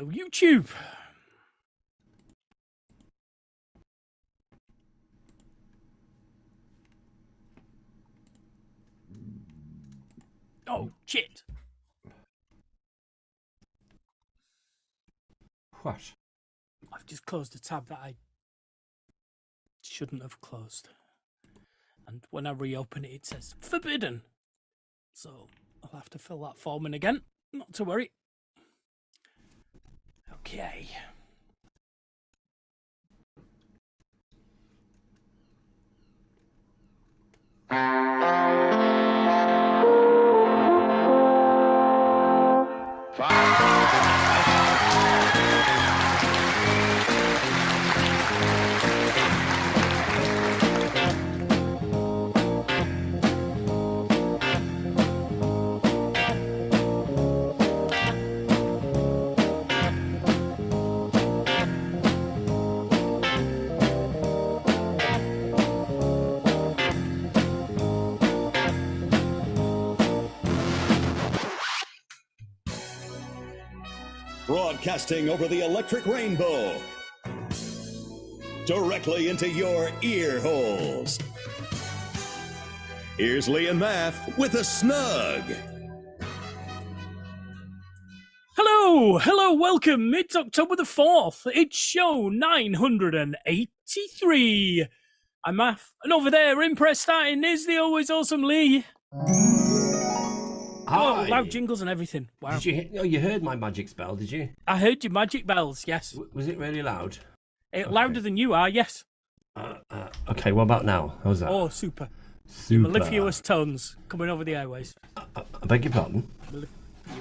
Hello, YouTube. Oh, shit. What? I've just closed a tab that I shouldn't have closed. And when I reopen it, it says forbidden. So I'll have to fill that form in again. Not to worry. Okay. Broadcasting over the electric rainbow, directly into your ear holes. Here's Lee and Math with a Snug. Hello, welcome. It's October the 4th. It's show 983. I'm Math, and over there in press starting is the always awesome Lee. Oh, loud jingles and everything. Wow. You heard my magic spell, did you? I heard your magic bells, yes. Was it really loud? Louder than you are, yes. Okay, what about now? How's that? Oh, super. Super. Mellifluous tones coming over the airways. I beg your pardon? I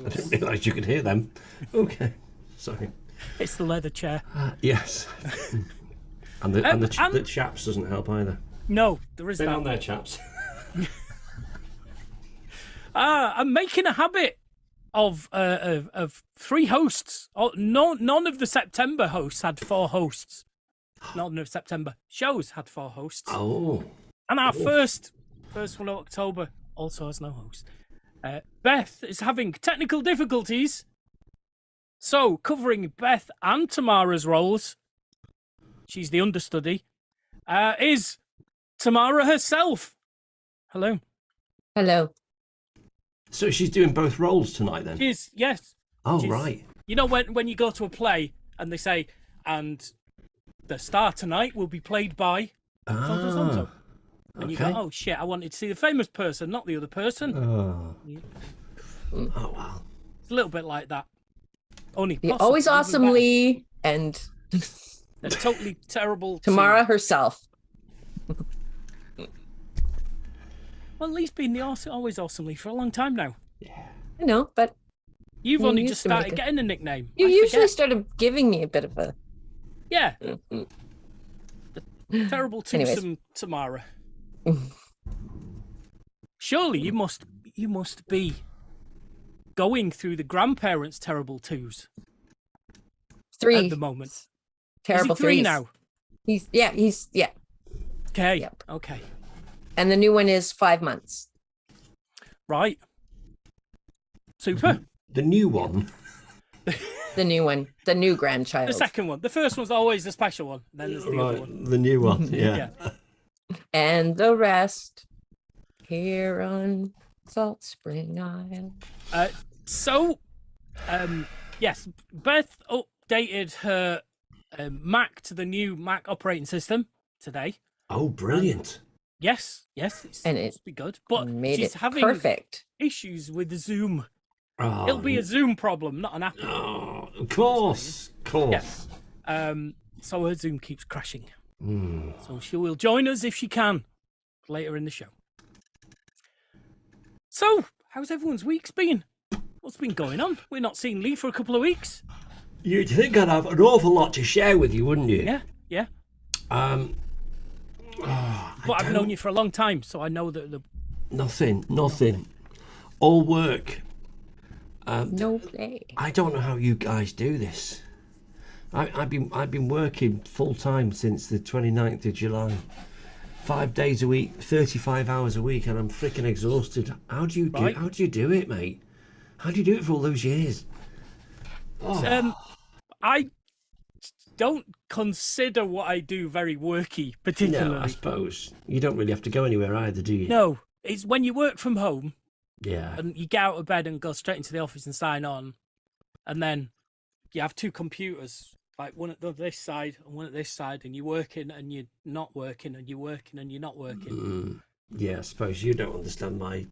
didn't realise you could hear them. Okay, sorry. It's the leather chair. Yes. and the chaps doesn't help either. No, there is Been that. on there, chaps. I'm making a habit of three hosts. Oh, none of the September hosts had four hosts. None of September shows had four hosts. Oh. And our first one of October also has no host. Beth is having technical difficulties. So, covering Beth and Tamara's roles, she's the understudy, is Tamara herself. Hello. Hello. So she's doing both roles tonight then? Yes. Oh, right. You know when you go to a play and they say, and the star tonight will be played by so-so-so-so. And you go, oh shit, I wanted to see the famous person, not the other person. Oh, wow. It's a little bit like that. Only Always awesomely and a totally terrible Tamara herself. Well, at least been the always awesomely for a long time now. Yeah. I know, but You've only just started getting a nickname. You usually started giving me a bit of a... Yeah. The terrible twosome Tamara. Surely you must be going through the grandparents' terrible twos. Three. At the moment. Terrible Is he three threes. now? He's Okay. Yep. Okay. And the new one is 5 months. Right. Super. The new one. The new one. The new grandchild. The second one. The first one's always the special one. Then there's the other one. The new one, yeah. And the rest here on Salt Spring Isle. Yes, Beth updated her Mac to the new Mac operating system today. Oh, brilliant. Yes, it's And supposed to be good. But made she's it having perfect. issues with Zoom. Oh, It'll be a Zoom problem, not an Apple. Oh, of course. Yes. So her Zoom keeps crashing. So she will join us if she can later in the show. So, how's everyone's weeks been? What's been going on? We're not seeing Lee for a couple of weeks. You'd think I'd have an awful lot to share with you, wouldn't you? Yeah. But I've known you for a long time, so I know that Nothing. All work. No play. I don't know how you guys do this. I've been working full time since the 29th of July. 5 days a week, 35 hours a week, and I'm freaking exhausted. How do you do it, mate? How do you do it for all those years? I don't consider what I do very worky, particularly. No, I suppose you don't really have to go anywhere either, do you? No, it's when you work from home Yeah. and you get out of bed and go straight into the office and sign on, and then you have two computers, like one at this side and one at this side, and you're working and you're not working, and you're working and you're not working. Yeah, I suppose you don't understand my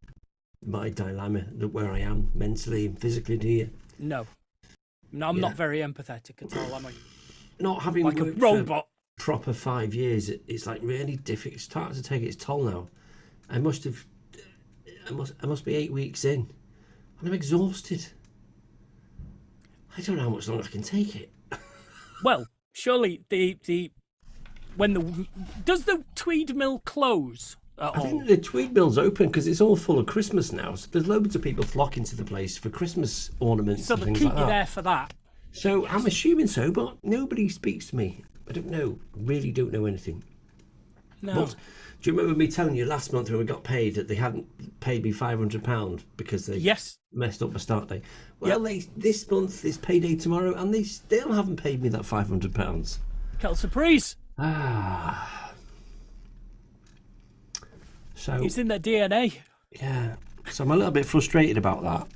dilemma, where I am mentally and physically, do you? No, I'm not very empathetic at all, am I? Not having Like a worked robot. for proper 5 years, it's like really difficult. It's starting to take its toll now. I must be 8 weeks in, and I'm exhausted. I don't know how much longer I can take it. Well, surely does the Tweed Mill close at I all? think the Tweed Mill's open because it's all full of Christmas now. So there's loads of people flocking to the place for Christmas ornaments So and they things keep like you that. there for that. So I'm assuming so, but nobody speaks to me. I don't know. Really don't know anything. No. But do you remember me telling you last month when we got paid that they hadn't paid me £500 because they Yes. messed up my start date? Well, this month is payday tomorrow, and they still haven't paid me that £500. Quelle surprise. So It's in their DNA. yeah, so I'm a little bit frustrated about that.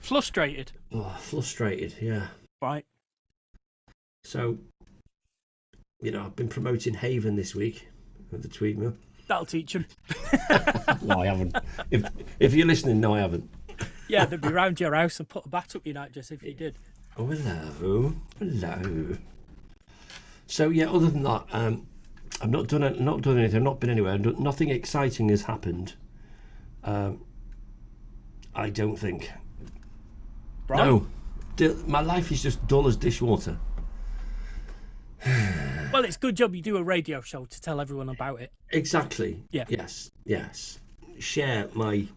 Frustrated. Oh, frustrated, yeah. Right. So, I've been promoting Haven this week at the Tweed Mill. That'll teach them. No, I haven't. If you're listening, no, I haven't. Yeah, they'd be round your house and put a bat up your night just if you did. Oh, hello. So yeah, other than that, I've not done anything. I've not been anywhere. Nothing exciting has happened. I don't think. Right. No, my life is just dull as dishwater. Well, it's a good job you do a radio show to tell everyone about it. Exactly. Yeah. Yes. Share my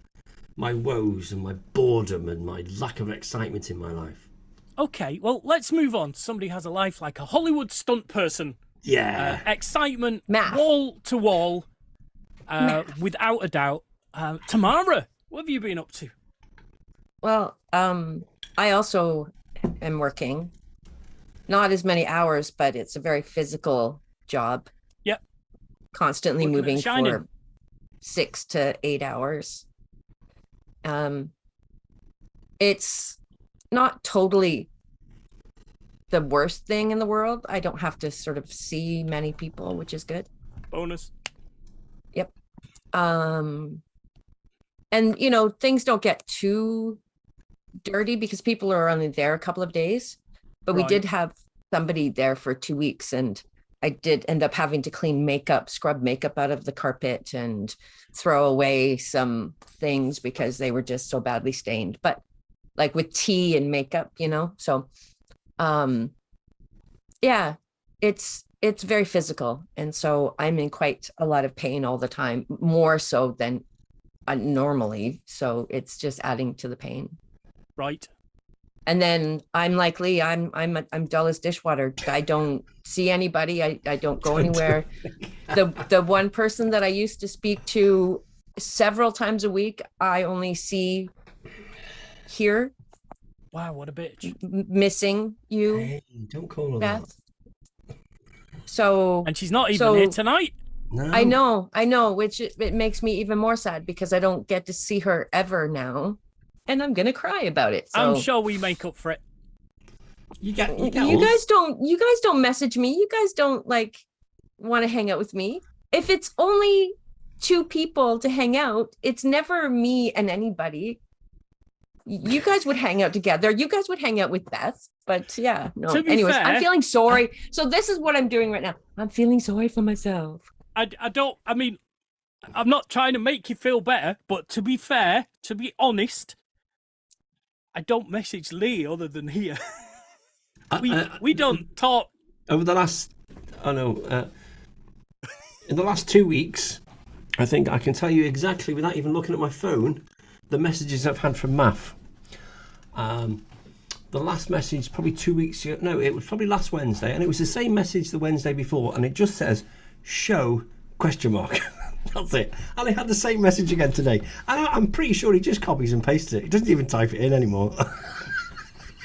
woes and my boredom and my lack of excitement in my life. Okay, well, let's move on. Somebody has a life like a Hollywood stunt person. Yeah. Excitement, Math. wall to wall, without a doubt. Tamara, what have you been up to? Well, I also am working. Not as many hours, but it's a very physical job. Yep. Constantly Working at moving Shining. for 6 to 8 hours. It's not totally the worst thing in the world. I don't have to sort of see many people, which is good. Bonus. Yep. And things don't get too dirty because people are only there a couple of days. But we Right. did have somebody there for 2 weeks, and I did end up having to clean scrub makeup out of the carpet and throw away some things because they were just so badly stained. But like with tea and makeup, so yeah, it's very physical. And so I'm in quite a lot of pain all the time, more so than normally. So it's just adding to the pain. Right. And then I'm dull as dishwater. I don't see anybody. I don't go anywhere. The one person that I used to speak to several times a week, I only see here. Wow, what a bitch. Missing you, Hey, don't call her Beth. So And she's not even here tonight. that. No. I know, which it makes me even more sad because I don't get to see her ever now. And I'm gonna cry about it. So I'm sure we make up for it. You get you us. guys don't message me. You guys don't want to hang out with me. If it's only 2 people to hang out, it's never me and anybody. You guys would hang out together. You guys would hang out with Beth. But yeah, no. To be Anyways, fair- I'm feeling sorry. So this is what I'm doing right now. I'm feeling sorry for myself. I'm not trying to make you feel better, but to be fair, to be honest, I don't message Lee other than here. We don't talk. Over the last, in the last 2 weeks, I think I can tell you exactly, without even looking at my phone, the messages I've had from Math. The last message, probably 2 weeks ago, no, it was probably last Wednesday, and it was the same message the Wednesday before, and it just says, show, ? That's it. And I had the same message again today. And I'm pretty sure he just copies and pastes it. He doesn't even type it in anymore.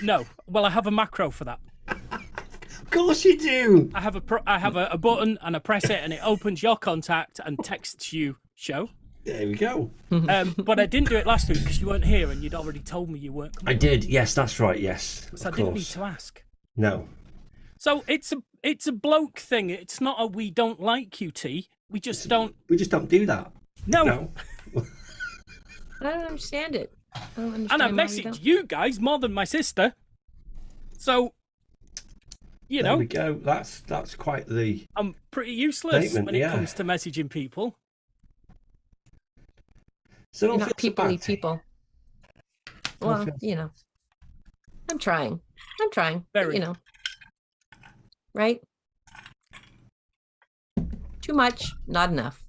No. Well, I have a macro for that. Of course you do. I have a button and I press it and it opens your contact and texts you show. There we go. But I didn't do it last week because you weren't here and you'd already told me you weren't coming. I did. Yes, that's right. Yes. So I of didn't need course. to ask. No. So it's a bloke thing. It's not a we don't like you, T. We just don't. We just don't do that. No. No. I don't understand it. I don't understand And I why you message don't. you guys more than my sister. So, you There know, we go. That's quite the. I'm pretty useless Statement, when it yeah. comes to messaging people. So You're don't not feel so peoply bad, T. people. Don't Well, feel- you know, I'm trying. Very. You know, right? Too much, not enough.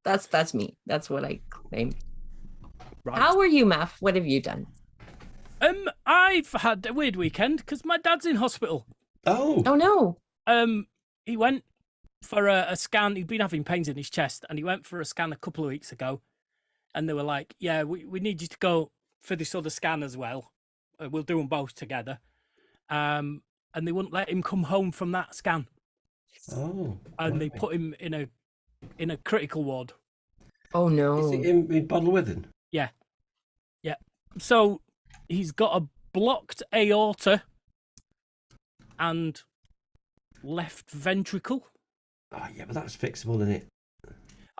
That's me. That's what I claim. Right. How are you, Maf? What have you done? I've had a weird weekend because my dad's in hospital. Oh. Oh no. He went for a scan. He'd been having pains in his chest, and he went for a scan a couple of weeks ago. And they were like, "Yeah, we need you to go for this other scan as well. We'll do them both together." And they wouldn't let him come home from that scan, Oh. and they right. put him in a critical ward. Oh no. Is it in Bottlewythen? Yeah. So he's got a blocked aorta and left ventricle. Oh yeah, but that's fixable, isn't it?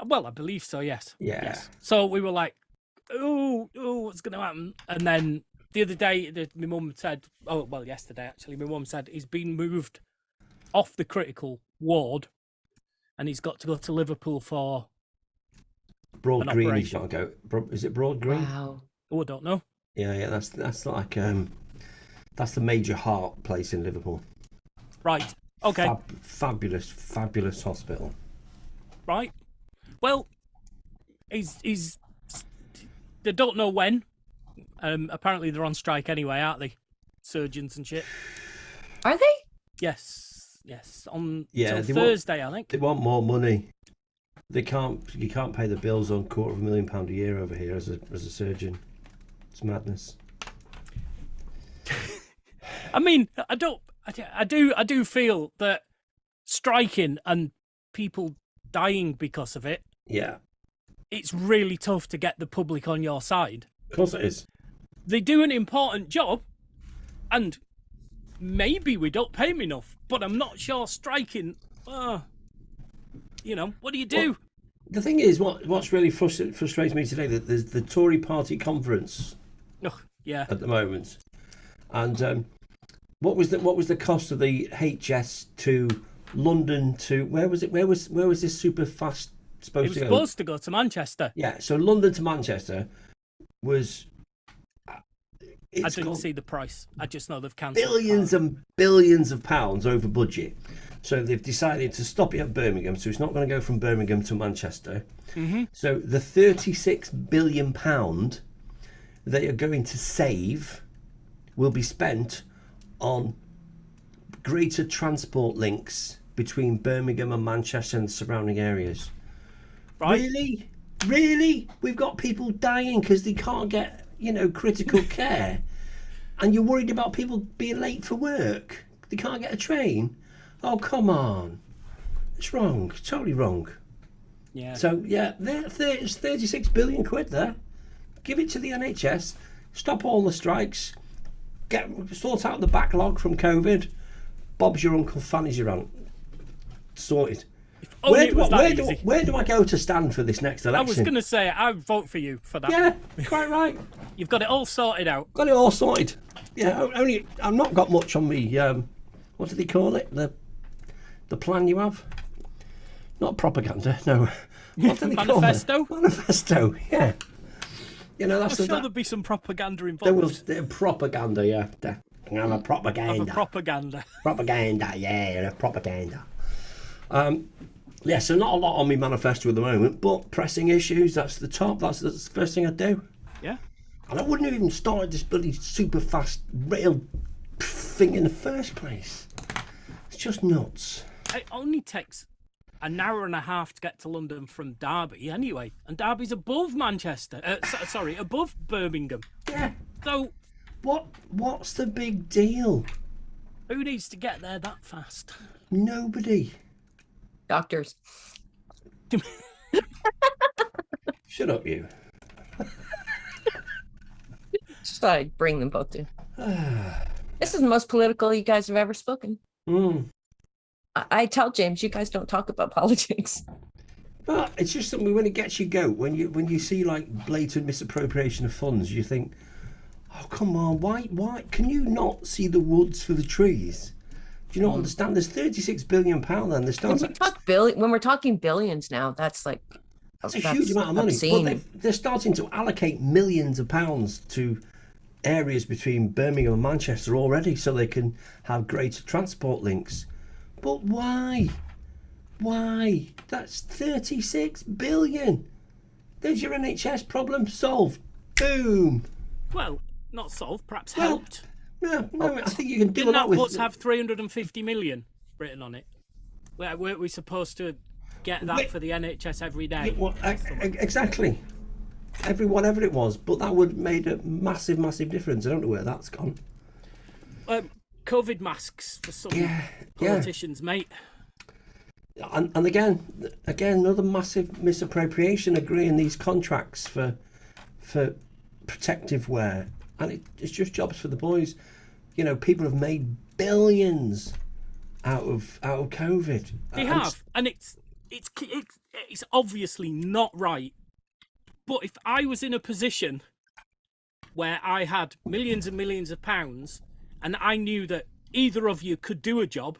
Well, I believe so. Yes. Yeah. Yes. So we were like, "Oh, what's going to happen?" And then the other day, my mum said, "Oh, well, yesterday actually, my mum said he's been moved off the critical ward, and he's got to go to Liverpool for." Broad An Green. He's operation. got to go. Is it Broad Green? Wow. Oh, I don't know. Yeah. That's like that's the major heart place in Liverpool. Right. Okay. Fabulous hospital. Right. Well, he's. They don't know when. Apparently they're on strike anyway, aren't they? Surgeons and shit. Are they? Yes. On Yeah, till they want- Thursday, I think. They want more money. You can't pay the bills on £250,000 a year over here as a surgeon. It's madness. I mean, I do feel that striking and people dying because of it, Yeah, it's really tough to get the public on your side. of course it is. They do an important job, and maybe we don't pay them enough, but I'm not sure striking. What do you do? Well, the thing is, what's really frustrates me today that there's the Tory party conference Ugh, yeah. at the moment, and what was the cost of the HS to London to where was it? Where was this super fast It supposed was to go? supposed to go to Manchester. Yeah, so London to Manchester was. I didn't see the price. I just know they've cancelled. Billions and billions of pounds over budget. So they've decided to stop it at Birmingham. So it's not going to go from Birmingham to Manchester. Mm-hmm. So the £36 billion they are going to save will be spent on greater transport links between Birmingham and Manchester and the surrounding areas. Right. Really? We've got people dying because they can't get, critical care. And you're worried about people being late for work. They can't get a train. Oh, come on. It's wrong. It's totally wrong. Yeah. So, yeah, it's 36 billion quid there. Give it to the NHS. Stop all the strikes. Sort out the backlog from COVID. Bob's your uncle, Fanny's your aunt. Sorted. Only it was that easy. Where do I go to stand for this next I election? was going to say, I vote for you for that. Yeah, quite right. You've got it all sorted out. Got it all sorted. Yeah, only I've not got much on me. What do they call it? The plan you have? Not propaganda. No. What do they call it? Manifesto? Manifesto. Yeah. I'm That's sure there'll be some propaganda there will involved. propaganda. Yeah. I'm a propaganda. Of a propaganda. Propaganda. Yeah, propaganda. Yeah, so not a lot on me manifesto at the moment, but pressing issues, that's the top. That's the first thing I'd do. Yeah. And I wouldn't have even started this bloody super fast rail thing in the first place. It's just nuts. It only takes an hour and a half to get to London from Derby anyway. And Derby's above Manchester. Above Birmingham. Yeah. So What's the big deal? Who needs to get there that fast? Nobody. Doctors. Shut up, you. Just thought I'd bring them both to. This is the most political you guys have ever spoken. I tell James, you guys don't talk about politics. But it's just something when it gets you goat. When you see like blatant misappropriation of funds, you think, oh come on, why can you not see the woods for the trees? Do you not understand? There's 36 billion pound then. When we're talking billions now, that's like that's a huge amount of money. Obscene. But they're starting to allocate millions of pounds to areas between Birmingham and Manchester already, so they can have greater transport links. But why? Why? That's 36 billion. There's your NHS problem solved. Boom. Well, not solved, perhaps helped. No, I think you can do Didn't that that with. what's have 350 million written on it? Weren't we supposed to get that for the NHS every day? Well, exactly. Whatever it was, but that would have made a massive difference. I don't know where that's gone. COVID masks for some politicians, mate. And again, another massive misappropriation. Agreeing these contracts for protective wear, and it's just jobs for the boys. You know, people have made billions out of COVID. They have, and it's obviously not right. But if I was in a position where I had millions and millions of pounds, and I knew that either of you could do a job,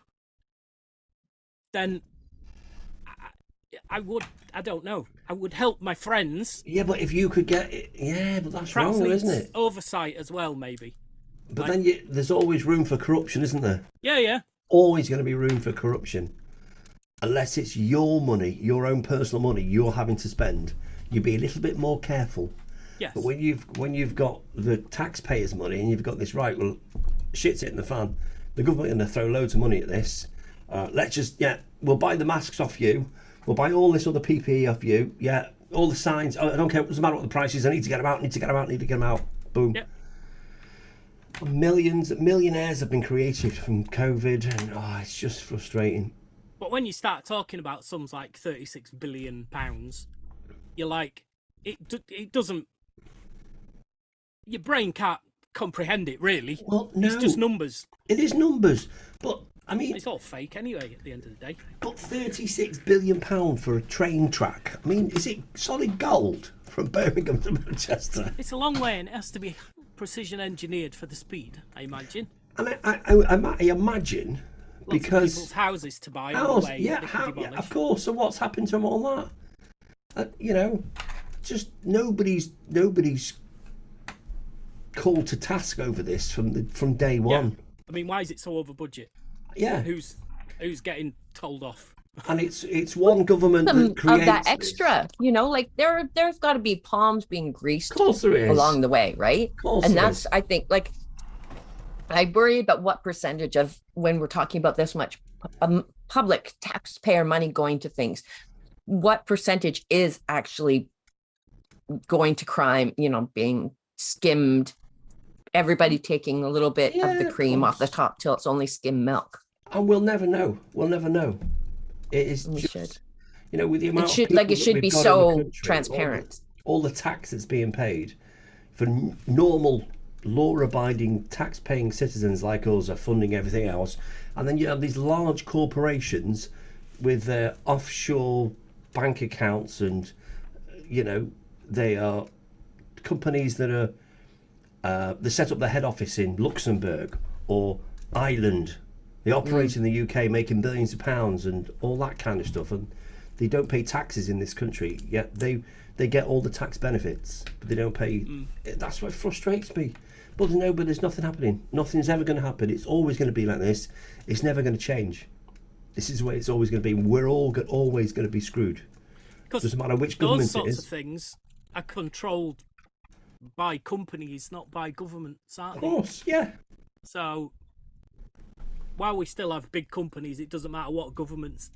then I would. I don't know. I would help my friends. Yeah, but if you could get it, yeah, but that's Perhaps wrong, isn't it? Oversight as well, maybe. But then there's always room for corruption, isn't there? Yeah. Always going to be room for corruption, unless it's your money, your own personal money, you're having to spend. You be a little bit more careful. Yes. But when you've got the taxpayers' money and you've got this right, well, shit's hitting the fan. The government are going to throw loads of money at this. We'll buy the masks off you. We'll buy all this other PPE off you. Yeah, all the signs. Oh, I don't care. It doesn't matter what the price is. I need to get them out. Need to get them out. Boom. Yep. Millionaires have been created from COVID, and it's just frustrating. But when you start talking about sums like £36 billion, you're like, it doesn't. Your brain can't comprehend it, really. Well, no, it's just numbers. It is numbers, but I mean, it's all fake anyway. At the end of the day, but £36 billion for a train track. I mean, is it solid gold from Birmingham to Manchester? It's a long way, and it has to be precision engineered for the speed, I imagine. And I imagine Lots because of people's houses to buy on the way. Yeah, of course. So what's happened to them all that? Just nobody's called to task over this from day one. Yeah. I mean, why is it so over budget? Yeah. Who's getting told off? And it's one government that creates of that extra, like there's got to be palms being greased of course there is. Along the way, right? Of course and that's I think like I worry about what percentage of when we're talking about this much public taxpayer money going to things, what percentage is actually going to crime, being skimmed, everybody taking a little bit of the cream off the top till it's only skim milk. And we'll never know. It is we just, should. With the amount it should be so transparent. All the tax that's being paid for normal law-abiding tax-paying citizens like us are funding everything else, and then you have these large corporations with their offshore bank accounts, and they are companies that are they set up their head office in Luxembourg or Ireland. They operate in the UK, making billions of pounds and all that kind of stuff, and they don't pay taxes in this country. Yet they get all the tax benefits, but they don't pay. That's what frustrates me. But there's nothing happening. Nothing's ever going to happen. It's always going to be like this. It's never going to change. This is the way it's always going to be. We're always going to be screwed. Doesn't matter which government those sorts it is. Of things are controlled by companies, not by governments, aren't they? Of course, yeah. So while we still have big companies, it doesn't matter what government's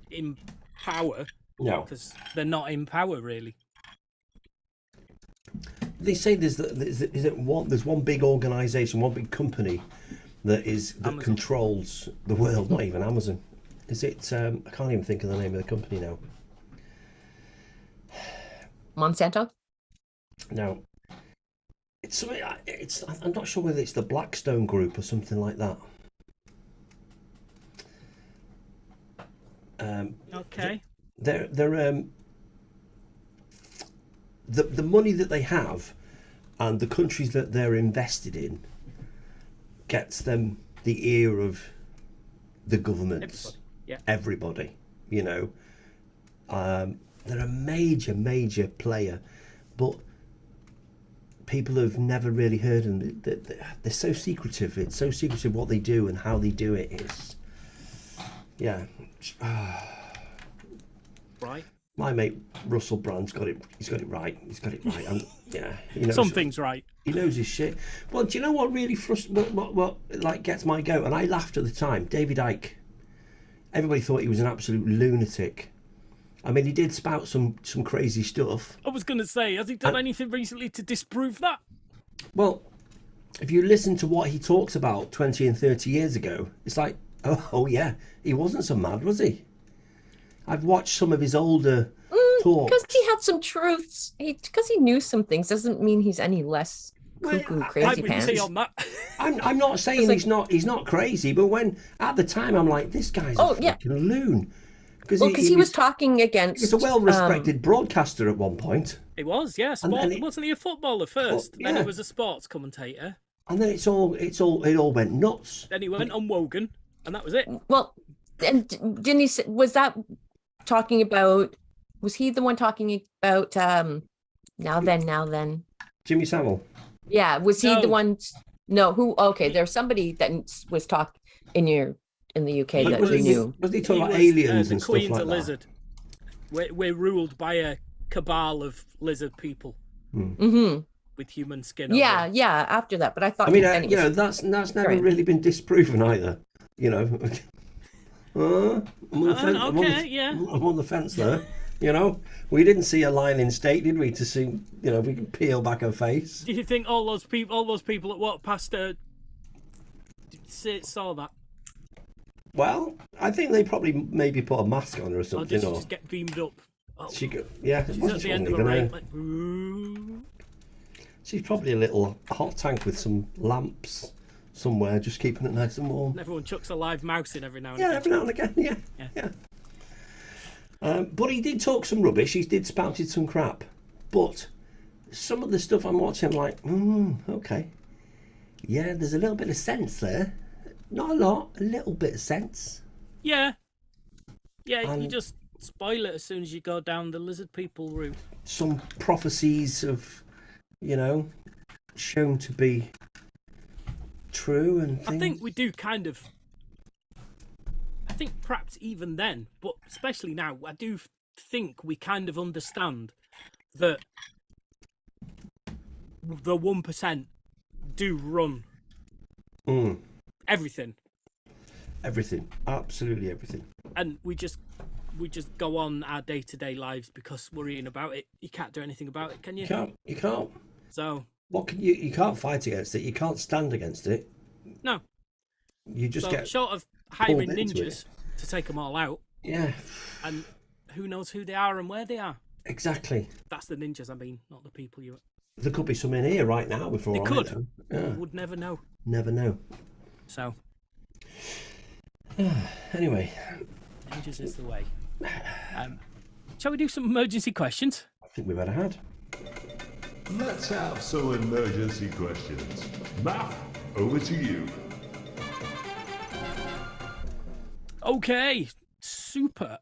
in power. No, because they're not in power really. They say there's one big organisation, one big company that controls the world. Not even Amazon. Is it? I can't even think of the name of the company now. Monsanto? No. It's something. I'm not sure whether it's the Blackstone Group or something like that. Okay. They're the money that they have and the countries that they're invested in gets them the ear of the governments. Everybody, you know. They're a major player, but people have never really heard them. They're so secretive. It's so secretive what they do and how they do it. It's right. My mate Russell Brand's got it. He's got it right. And he knows, something's right. He knows his shit. Well, do you know what really what like gets my goat? And I laughed at the time. David Icke. Everybody thought he was an absolute lunatic. I mean, he did spout some crazy stuff. I was going to say, has he done anything recently to disprove that? Well, if you listen to what he talks about 20 and 30 years ago, it's like, oh yeah, he wasn't so mad, was he? I've watched some of his older talks. Because he had some truths. Because he knew some things doesn't mean he's any less cuckoo crazy pants. On that. I'm not saying he's not crazy, but when at the time I'm like, this guy's a fucking loon. Because he was talking against. He was a well-respected broadcaster at one point. He was, yeah. Wasn't he a footballer first? Then he was a sports commentator. And then it all went nuts. Then he went on Wogan, and that was it. Well, and didn't he? Was that talking about? Was he the one talking about? Now then. Jimmy Savile. Yeah, was he the one? No, who? Okay, there's somebody that was in the UK that you knew. Was he talking about aliens and stuff like that? The Queen's a lizard. We're ruled by a cabal of lizard people with human skin. Yeah. After that, but I thought. I mean, that's never really been disproven either. You know. I'm on the fence there. You know, we didn't see a line in state, did we? To see, if we can peel back her face. Do you think all those people that walked past her saw that? Well, I think they probably maybe put a mask on her or something. Or did she just get beamed up? Oh. She's at the end of a rain. Like, she's probably a little hot tank with some lamps somewhere, just keeping it nice and warm. And everyone chucks a live mouse in every now and again. Yeah, every now and again, yeah. But he did talk some rubbish. He did spouted some crap. But some of the stuff I'm watching, I'm like, okay. Yeah, there's a little bit of sense there. Not a lot, a little bit of sense. Yeah. Yeah, you just spoil it as soon as you go down the lizard people route. Some prophecies of, shown to be true and things. I think we do kind of. I think perhaps even then, but especially now, I do think we kind of understand that the 1% do run everything. Everything, absolutely everything. And we just go on our day-to-day lives because worrying about it. You can't do anything about it, can you? You can't. So what can you can't fight against it. You can't stand against it. No. You just get short of hiring ninjas to take them all out. Yeah. And who knows who they are and where they are. Exactly. That's the ninjas, I mean, not the people you. There could be some in here right now before they I could. know. Yeah. Would never know. Never know. So. Anyway. Ninjas is the way. Shall we do some emergency questions? I think we better had. Let's have some emergency questions. Matt, over to you. Okay, super.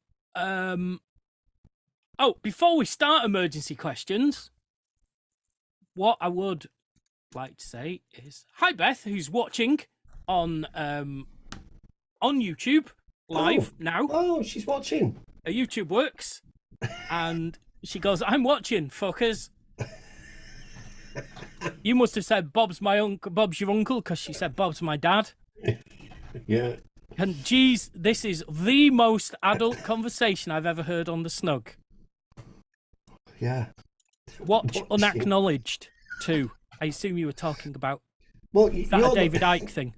Before we start emergency questions, what I would like to say is hi Beth, who's watching on YouTube live now. Oh, she's watching. Her YouTube works, and she goes, "I'm watching, fuckers." You must have said Bob's your uncle, because she said Bob's my dad. Yeah. And geez, this is the most adult conversation I've ever heard on the Snug. Yeah. Watch unacknowledged. 2. I assume you were talking about Well, that a David Icke thing.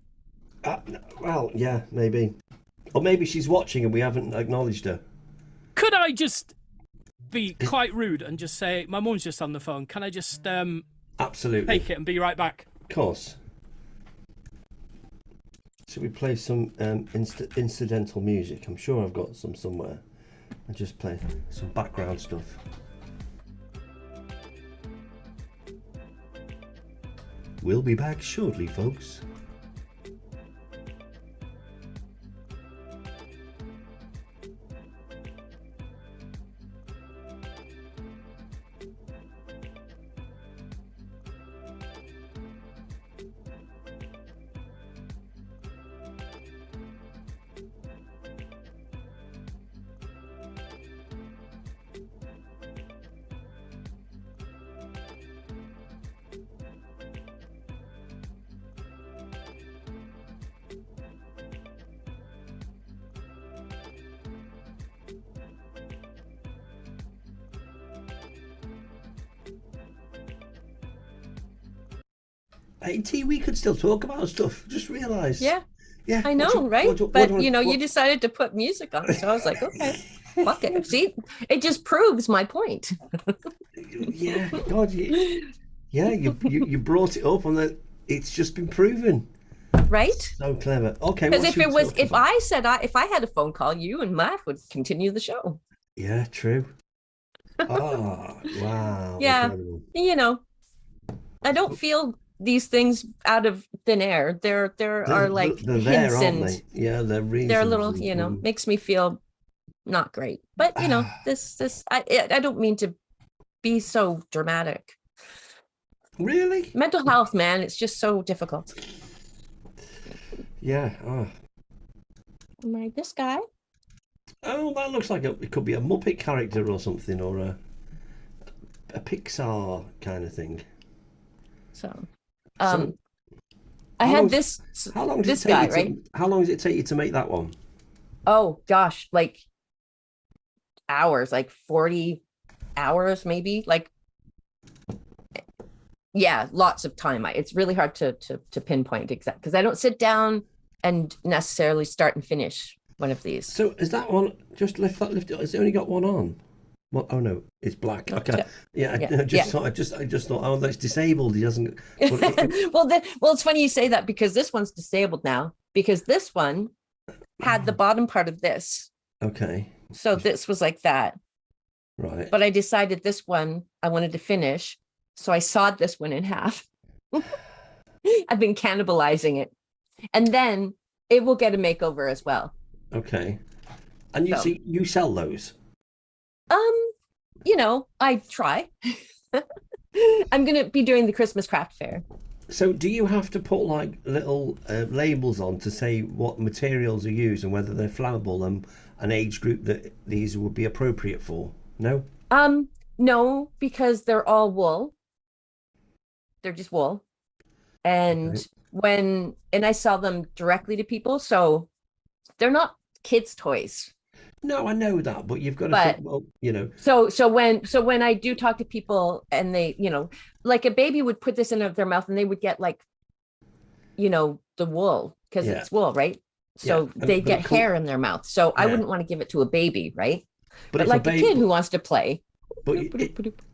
Well, yeah, maybe. Or maybe she's watching and we haven't acknowledged her. Could I just be quite rude and just say, my mum's just on the phone. Can I just Absolutely. take it and be right back? Of course. Should we play some incidental music? I'm sure I've got some somewhere. And just play some background stuff. We'll be back shortly, folks. Hey, T, we could still talk about stuff. Just realised. Yeah, Yeah. I know, right? what But do you you know, want- you decided to put music on, so I was like, okay, fuck it. See, it just proves my point, Yeah, God, you brought it up and then it's just been proven. right? So clever. Okay. Because what if should it we was, talk if about? I said if I had a phone call, you and Matt would continue the show. Yeah, true. Oh, wow. Yeah. Incredible. You know, I don't feel these things out of thin air. There are like they're there, hints aren't and they? Yeah, they're reasons. they're a little, and- you know, and- makes me feel not great. But you know, this I don't mean to be so dramatic. Really? Mental health, man, it's just so difficult. Yeah. Oh. I'm like, this guy. Oh, that looks like it could be a Muppet character or something, or a Pixar kind of thing. So, So, I how had long's- this How long did this it take guy, you to, right? How long does it take you to make that one? Oh gosh, like hours, like 40 hours maybe, like yeah, lots of time. It's really hard to pinpoint exact because I don't sit down and necessarily start and finish one of these. So is that one just lift it? Has it only got one on? Well, oh no, it's black. No, Okay. yeah. Yeah, I just Yeah. thought. I just thought. Oh, that's disabled. He doesn't. But well, it's funny you say that because this one's disabled now because this one had the bottom part of this. okay. So this was like that. Right. But I decided this one I wanted to finish. So I sawed this one in half. I've been cannibalizing it. And then it will get a makeover as well. Okay. And you So. see, you sell those. You know, I try. I'm going to be doing the Christmas craft fair. So do you have to put like little labels on to say what materials are used and whether they're flammable and an age group that these would be appropriate for? No? No, because they're all wool. They're just wool. And Okay. and I sell them directly to people, so they're not kids' toys. No, I know that, but you've got to But- think, well, you know. So when I do talk to people and they, you know, like a baby would put this in their mouth and they would get like, you know, the wool because Yeah. it's wool, right? So Yeah, they but get it could- hair in their mouth. So I Yeah. wouldn't want to give it to a baby, right? But if like a baby- kid who wants to play. But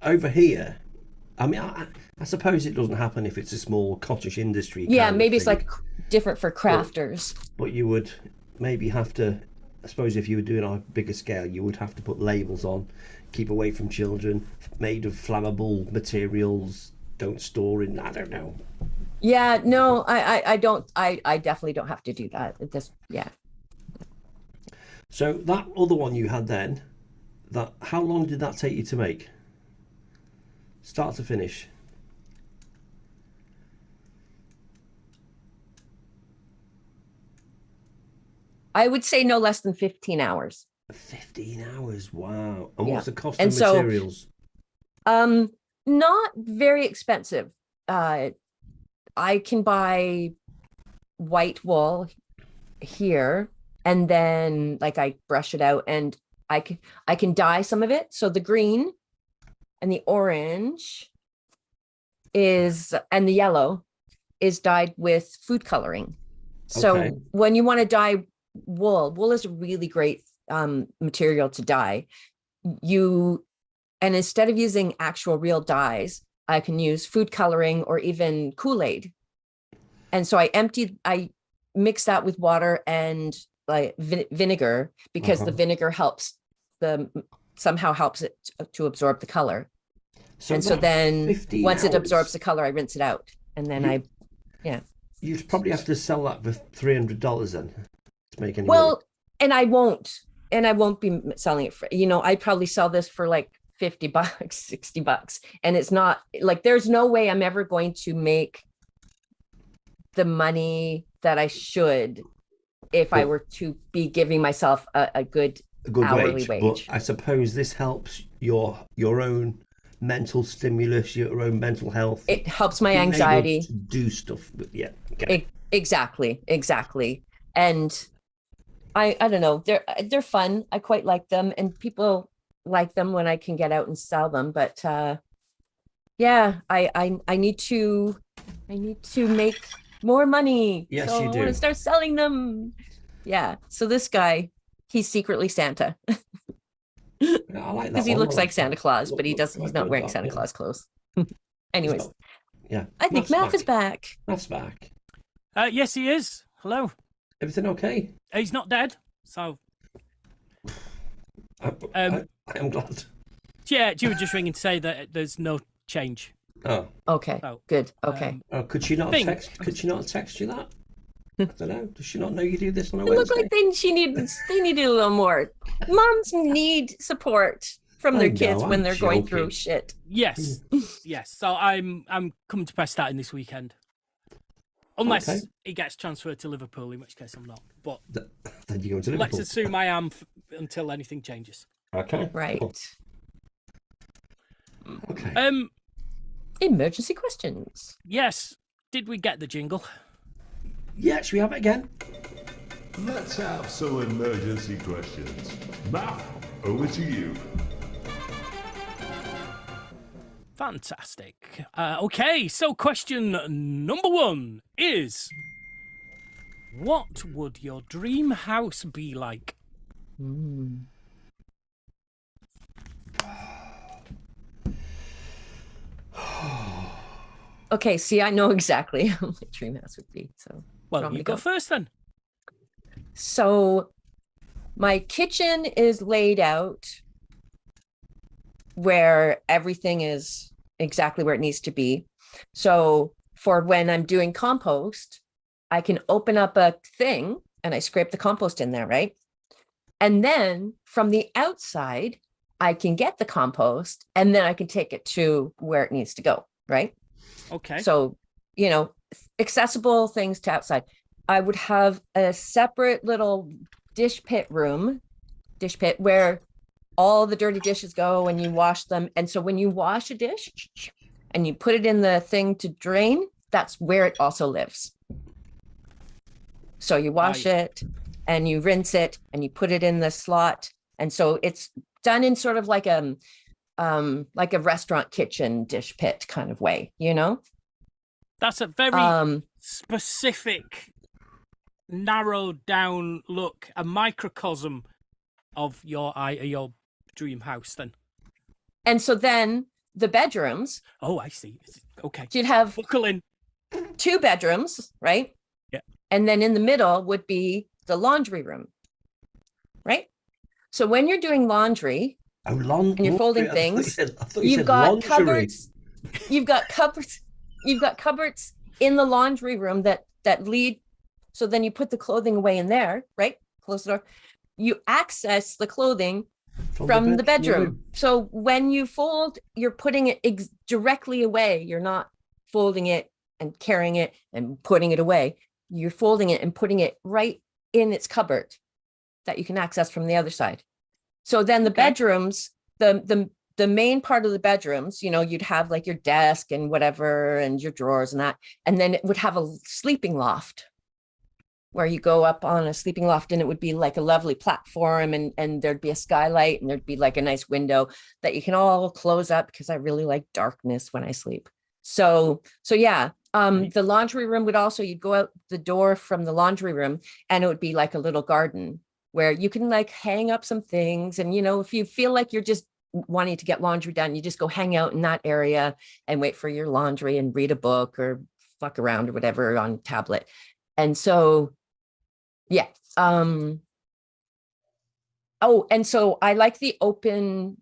over here, I mean, I suppose it doesn't happen if it's a small cottage industry. Yeah, kind of maybe it's thing, like different for crafters. But you would maybe have to, I suppose if you were doing on a bigger scale, you would have to put labels on, keep away from children, made of flammable materials, don't store in, I don't know. Yeah, no, I don't. I definitely don't have to do that. It just, yeah. So that other one you had then, how long did that take you to make? Start to finish? I would say no less than 15 hours. 15 hours, wow. And Yeah. what's the cost And of so- materials? Not very expensive. I can buy white wool here, and then like I brush it out, and I can dye some of it. So the green and the orange and the yellow is dyed with food coloring. So Okay. when you want to dye wool is a really great material to dye. And instead of using actual real dyes, I can use food coloring or even Kool-Aid. And so I mix that with water and like vinegar, because the vinegar somehow helps it to absorb the color. So then once it absorbs the color, I rinse it out. And then you'd probably have to sell that for $300 then to make any well, money. and I won't be selling it for, I'd probably sell this for like $50, $60. And it's not like, there's no way I'm ever going to make the money that I should if I were to be giving myself a good hourly wage. But I suppose this helps your own mental stimulus, your own mental health. It helps my being able anxiety. to do stuff. But yeah. Okay. Exactly. And I don't know, they're fun. I quite like them, and people like them when I can get out and sell them. But yeah, I need to make more money. Yes, so you I do. want to start selling them. Yeah. So this guy, he's secretly Santa. I like that Because he one. looks I like Santa that. Claus, Look- but looks he's like not good, wearing that, Santa yeah. Claus clothes. Anyways, So, yeah. I think Math is back. Math's back. Yes, he is. Hello. Everything okay? He's not dead. So, I am glad. yeah, you were just ringing to say that there's no change. Oh. Okay, So, good. Okay. Could she not Think. text? Could she not text you that? I don't know. Does she not know you do this on a They look Wednesday? like they needed a little more. Moms need support from I their know, kids when I'm they're going joking. through shit. Yes, yes. So I'm coming to press that in this weekend, unless Okay. he gets transferred to Liverpool, in which case I'm not. But Then you go to let's Liverpool. assume I am until anything changes. Okay. Right. Cool. Okay. Emergency questions. Yes. Did we get the jingle? Yeah, should we have it again? Let's have some emergency questions. Math, over to you. Fantastic. Okay, so question number 1 is: what would your dream house be like? Okay, see, I know exactly how my dream house would be. So Well, want me you to go go? first then. So my kitchen is laid out where everything is exactly where it needs to be. So for when I'm doing compost, I can open up a thing and I scrape the compost in there, right? And then from the outside, I can get the compost and then I can take it to where it needs to go, right? Okay. So, accessible things to outside. I would have a separate little dish pit where all the dirty dishes go and you wash them. And so when you wash a dish and you put it in the thing to drain, that's where it also lives. So you wash it and you rinse it and you put it in the slot. And so it's done in sort of like a restaurant kitchen dish pit kind of way, That's a very specific, narrowed down look, a microcosm of your dream house then. And so then the bedrooms, Oh, I see. Okay. you'd have Buckle in. 2 bedrooms, right? Yeah. And then in the middle would be the laundry room, right? So when you're doing laundry And you're folding things, you you've said got lingerie. cupboards, you've got cupboards in the laundry room that lead. So then you put the clothing away in there, right? Close the door. You access the clothing from the bedroom. So when you fold, you're putting it directly away. You're not folding it and carrying it and putting it away. You're folding it and putting it right in its cupboard that you can access from the other side. So then the bedrooms, the main part of the bedrooms, you'd have like your desk and whatever and your drawers and that. And then it would have a sleeping loft where you go up on a sleeping loft and it would be like a lovely platform and there'd be a skylight and there'd be like a nice window that you can all close up because I really like darkness when I sleep. So yeah, the laundry room would also, you'd go out the door from the laundry room and it would be like a little garden where you can like hang up some things. And, you know, if you feel like you're just wanting to get laundry done, you just go hang out in that area and wait for your laundry and read a book or fuck around or whatever on tablet. And so, yeah. Oh, and so I like the openness.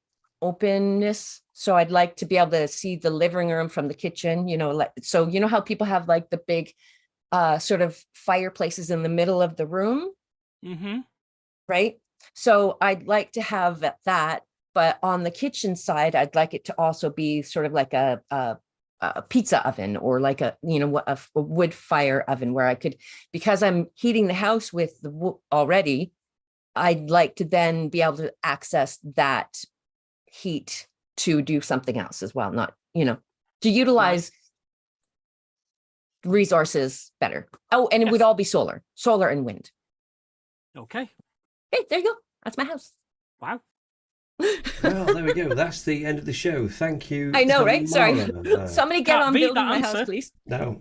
So I'd like to be able to see the living room from the kitchen, you know, like, so you know how people have like the big sort of fireplaces in the middle of the room, right? So I'd like to have that, but on the kitchen side, I'd like it to also be sort of like a pizza oven or like a, you know, a wood fire oven where I could, because I'm heating the house with the wood already, I'd like to then be able to access that heat to do something else as well, not, you know, to utilize resources better. Oh, and it would all be solar and wind. Okay. Hey, there you go. That's my house. Wow. Well, there we go. That's the end of the show. Thank you. I know, right? Sorry. Tamara. Somebody get Can't on beat building that my answer. house, please. No.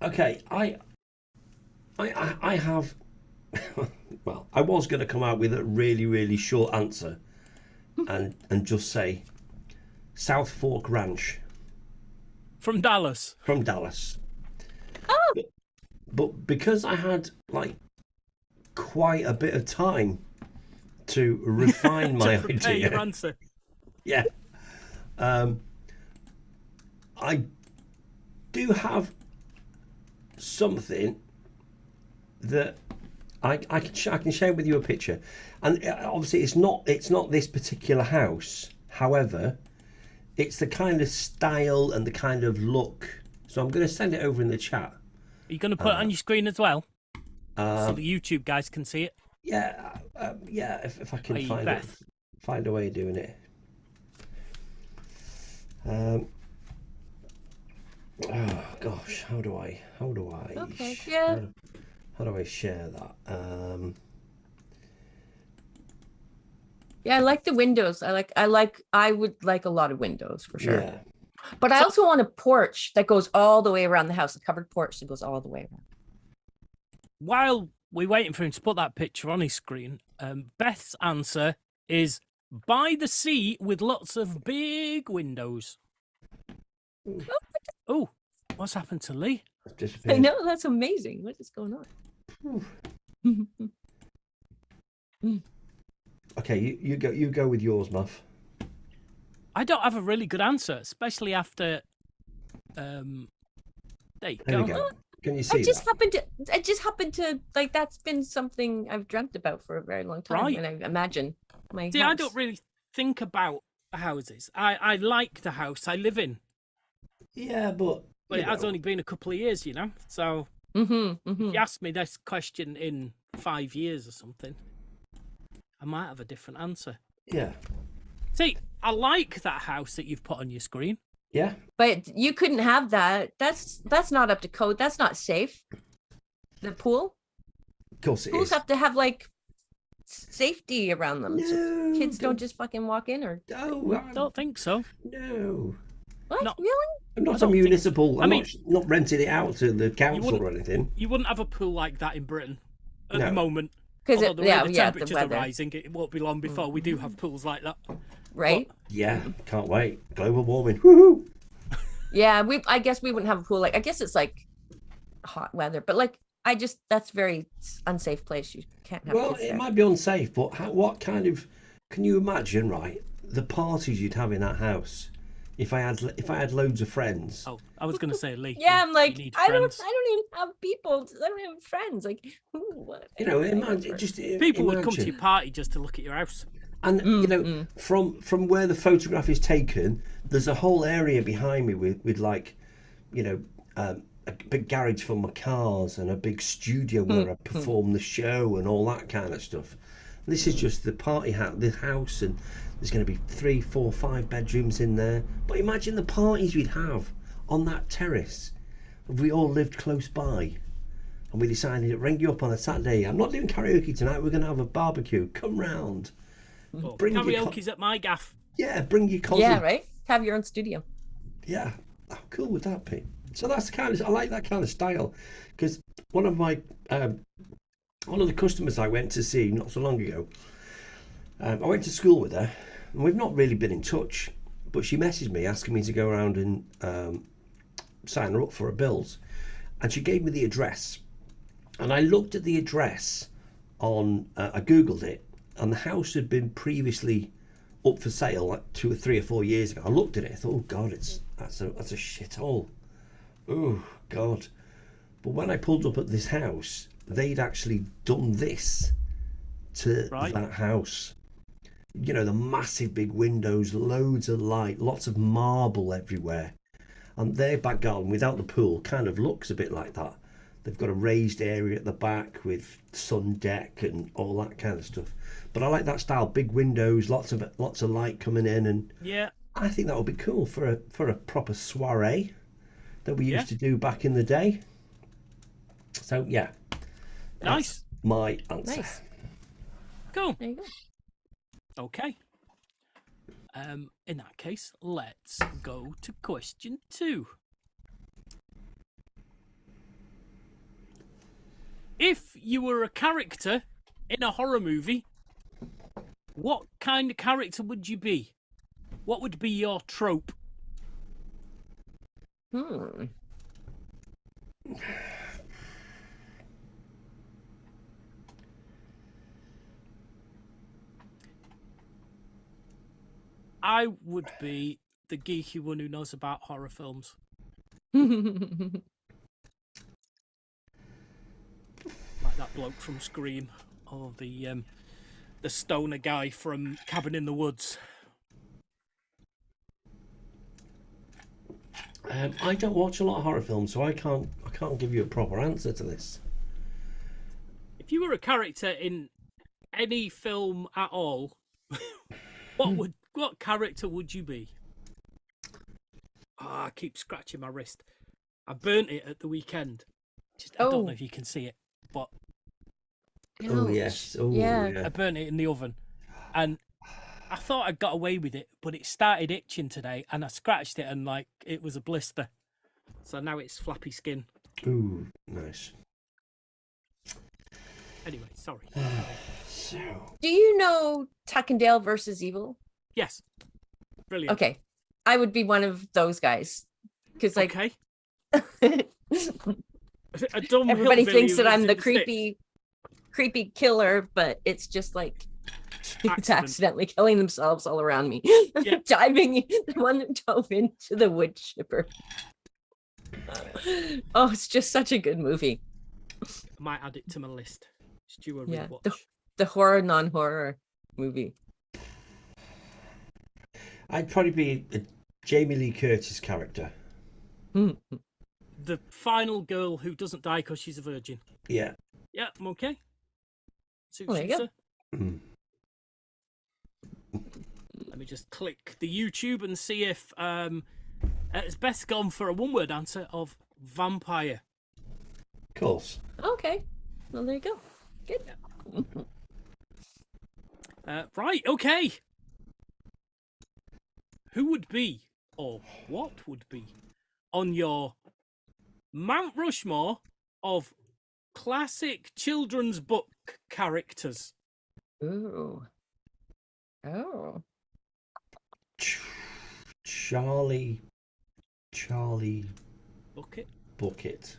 Okay. I have. Well, I was going to come out with a really, really short answer, and just say South Fork Ranch From Dallas. from Dallas. Oh. But because I had like quite a bit of time to refine my To prepare idea, your answer. yeah, I do have something that I can share with you a picture, and obviously it's not this particular house. However, it's the kind of style and the kind of look. So I'm going to send it over in the chat. Are you going to put it on your screen as well? So Um, the YouTube guys can see it? yeah, yeah. If I can Hey, find Beth. find a way of doing it. Oh gosh, how do I? Okay, yeah. How do I share that? Yeah, I like the windows. I would like a lot of windows for sure. Yeah. But I also want a porch that goes all the way around the house, a covered porch that goes all the way around. While we're waiting for him to put that picture on his screen, Beth's answer is by the sea with lots of big windows. Oh, what's happened to Lee? I know, that's amazing. What is going on? Okay, you go with yours, Muff. I don't have a really good answer, especially after. There you There go. we go. Can you see I just that? happened to like, that's been something I've dreamt about for a very long time. Right. And I imagine my See, house. I don't really think about houses. I like the house I live in, Yeah, but but it has only been a couple of years, you know. So if you ask me this question in 5 years or something, I might have a different answer. yeah, See, I like that house that you've put on your screen. yeah. But you couldn't have that. That's not up to code. That's not safe. The pool. Of course it Pools is. have to have like safety around them, so No, kids don't just fucking walk in or No, Don't think so. no. what? Not- Really? I'm not a don't think- municipal. I I'm mean- not renting it out to the council wouldn't- or anything. You wouldn't have a pool like that in Britain at No. the moment. Because Although the way the the temperatures are weather, rising, it won't be long before we do have pools like that. right? Yeah, can't wait. Global warming. Woohoo! Yeah, I guess we wouldn't have a pool. Like, I guess it's like hot weather, but like, that's very unsafe place. You can't have Well, kids it there. might be unsafe, but what kind of? Can you imagine, right? The parties you'd have in that house if I had loads of friends. Oh, I was going to say, Lee. Yeah, I'm like, you need I don't friends. even have people. I don't have friends. Like, what? You know, I don't have imagine friends. just People would come to imagine. your party just to look at your house. And you know, from where the photograph is taken, there's a whole area behind me with like, you know, a big garage for my cars and a big studio where I perform the show and all that kind of stuff. This is just the the house, and there's going to be 3, 4, 5 bedrooms in there. But imagine the parties we'd have on that terrace if we all lived close by. And we decided to ring you up on a Saturday. I'm not doing karaoke tonight. We're going to have a barbecue. Come round. Oh, Bring your karaoke's at my gaff. Yeah, bring your cousin. Yeah, right. have your own studio. Yeah, how cool would that be? So that's the kind of, I like that kind of style, because one of the customers I went to see not so long ago, I went to school with her, and we've not really been in touch, but she messaged me asking me to go around and sign her up for her bills, and she gave me the address, and I looked at the address on, I googled it, and the house had been previously up for sale like 2 or 3 or 4 years ago. I looked at it, I thought, oh God, that's a shithole. Oh God. But when I pulled up at this house, they'd actually done this to that house. You know, the massive big windows, loads of light, lots of marble everywhere. And their back garden, without the pool, kind of looks a bit like that. They've got a raised area at the back with sun deck and all that kind of stuff. But I like that style, big windows, lots of light coming in, and Yeah. I think that would be cool for a proper soiree that we used to do back in the day. So yeah, Nice. My answer. Nice. Cool. There you go. Okay. In that case, let's go to question 2. If you were a character in a horror movie, what kind of character would you be? What would be your trope? I would be the geeky one who knows about horror films. Like that bloke from Scream, or the stoner guy from Cabin in the Woods. I don't watch a lot of horror films, so I can't give you a proper answer to this. If you were a character in any film at all, what character would you be? I keep scratching my wrist. I burnt it at the weekend. I don't know if you can see it, but oh yes, Yeah. I burnt it in the oven, and I thought I got away with it, but it started itching today, and I scratched it, and like it was a blister. So now it's flappy skin. Ooh, nice. Anyway, sorry. So Do you know Tuck and Dale versus Evil? Yes, brilliant. Okay, I would be one of those guys because like Okay. A dumb everybody hillbilly thinks who that I'm lives the in sticks. creepy killer, but it's just like it's Accident. accidentally killing themselves all around me. Yeah. Diving, the one that dove into the wood chipper. Oh, it's just such a good movie. I might add it to my list. Just do a Yeah, rewatch. the horror non-horror movie. I'd probably be a Jamie Lee Curtis character. The final girl who doesn't die because she's a virgin. Yeah. Yeah, I'm okay. Suits There you go. sir. Let me just click the YouTube and see if it's best gone for a one-word answer of vampire. Of course. Okay, well there you go. Good. Right, okay. Who would be, or what would be, on your Mount Rushmore of classic children's book characters? Ooh. Oh. Charlie Bucket? Bucket.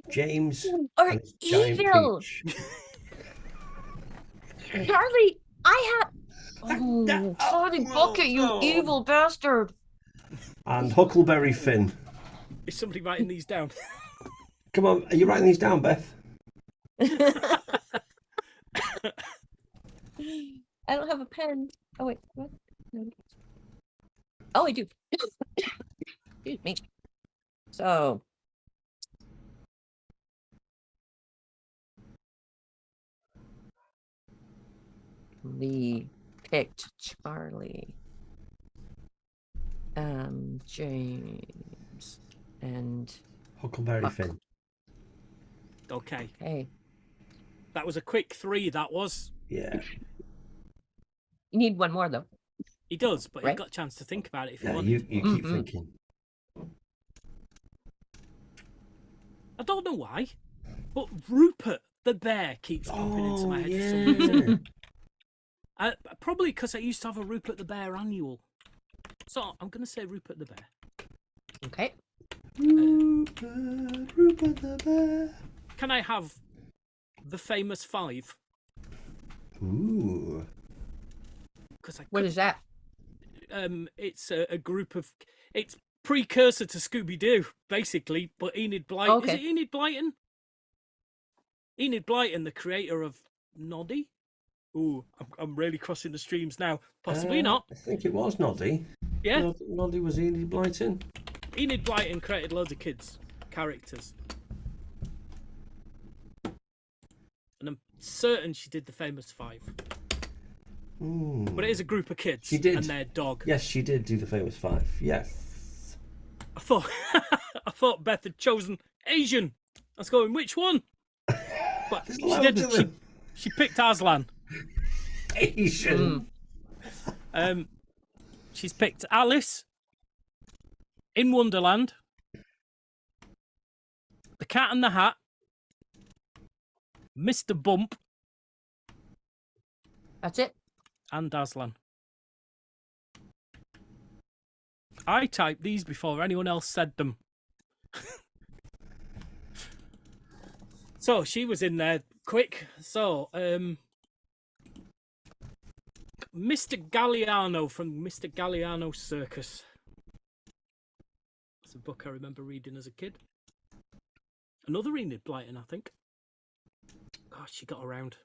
James Or and his giant evil. peach. Charlie, I had. Oh, Charlie Bucket, you evil bastard! And Huckleberry Finn. Is somebody writing these down? Come on, are you writing these down, Beth? I don't have a pen. Oh wait, what? No. Oh, I do. Excuse me. So. Lee picked Charlie. James and Huckleberry Huck. Finn. Okay. hey, That was a quick 3, that was. Yeah. you need one more though. He does, but Right. he got a chance to think about it if he Yeah, wanted. you keep thinking. I don't know why, but Rupert the bear keeps popping into my head for some reason. Probably because I used to have a Rupert the Bear annual. So I'm going to say Rupert the Bear. Okay. Rupert the bear. Can I have the famous 5? Ooh. Because What is that? it's a group of. It's precursor to Scooby Doo, basically. But Enid Blyton. Okay. Is it Enid Blyton? Enid Blyton, the creator of Noddy. Ooh, I'm really crossing the streams now. Possibly not. I think it was Noddy. Yeah. Noddy was Enid Blyton. Enid Blyton created loads of kids characters, and I'm certain she did the famous 5. But it is a group of kids. She did. And their dog. Yes, she did do the famous 5. Yes. I thought I thought Beth had chosen Asian. I was going, which one? But she loads of didn't. them. She picked Aslan. Asian. She's picked Alice in Wonderland, The Cat and the Hat, Mr. Bump, That's it. and Aslan. I typed these before anyone else said them. So she was in there quick. So, Mr. Galliano from Mr. Galliano Circus. It's a book I remember reading as a kid. Another Enid Blyton, I think. God, she got around.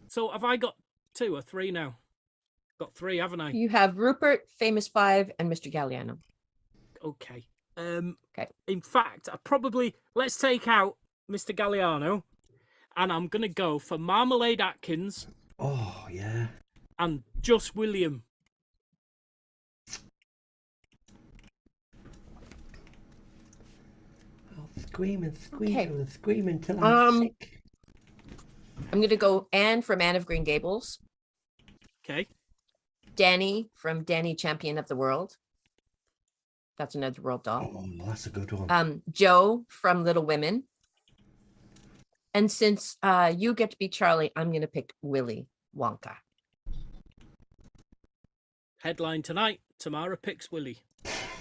So have I got 2 or 3 now? Got 3, haven't I? You have Rupert, Famous 5, and Mr. Galliano. Okay. Okay. In fact, let's take out Mr. Galliano, and I'm gonna go for Marmalade Atkins Oh, yeah. and Just William. I'll scream and scream Okay. and scream until I'm sick. I'm going to go Anne from Anne of Green Gables, Okay. Danny from Danny Champion of the World. That's an Edgeworld doll. Oh, that's a good one. Joe from Little Women. And since you get to be Charlie, I'm going to pick Willy Wonka. Headline tonight: Tamara picks Willy.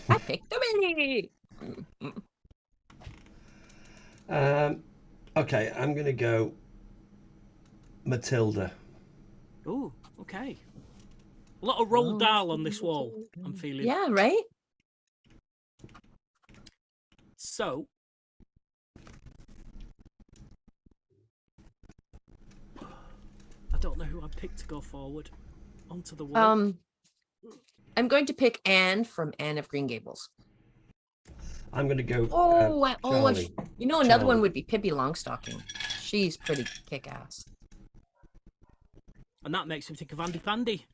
I picked the Willy. Okay, I'm going to go Matilda. Ooh, okay. A lot of Roald Dahl on this wall, I'm feeling. Yeah, right? So, I don't know who I picked to go forward onto the wall. I'm going to pick Anne from Anne of Green Gables. I'm going to go Charlie. You know, another one Charlie. would be Pippi Longstocking. She's pretty kick-ass. And that makes me think of Andy Pandy.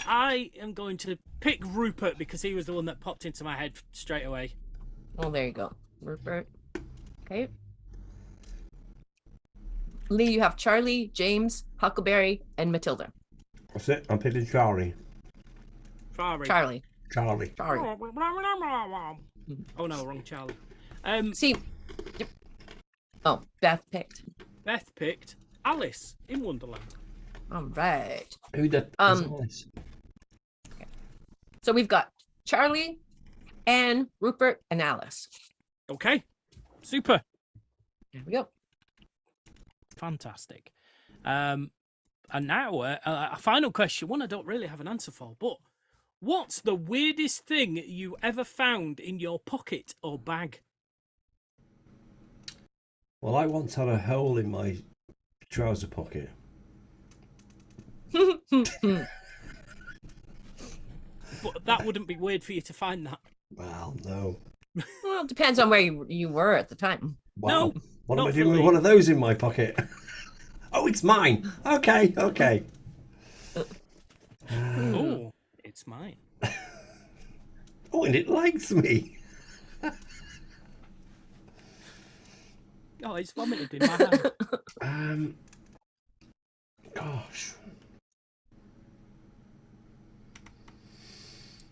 I am going to pick Rupert because he was the one that popped into my head straight away. Oh, there you go. Rupert. Okay. Lee, you have Charlie, James, Huckleberry, and Matilda. That's it. I'm picking Charlie. Ferrari. Charlie. Charlie. Charlie. Oh no, wrong Charlie. See. Oh, Beth picked. Beth picked Alice in Wonderland. All right. Who the Alice? So we've got Charlie, Anne, Rupert, and Alice. Okay, super, There we go. fantastic. And now a final question, one I don't really have an answer for, but what's the weirdest thing you ever found in your pocket or bag? Well, I once had a hole in my trouser pocket. But that wouldn't be weird for you to find that. Well, no. Well, it depends on where you were at the time. Wow. No, What am not I doing for with me. one of those in my pocket? Oh, it's mine. Okay. Oh, it's mine. Oh, and it likes me. Oh, it's vomited in my hand. Gosh.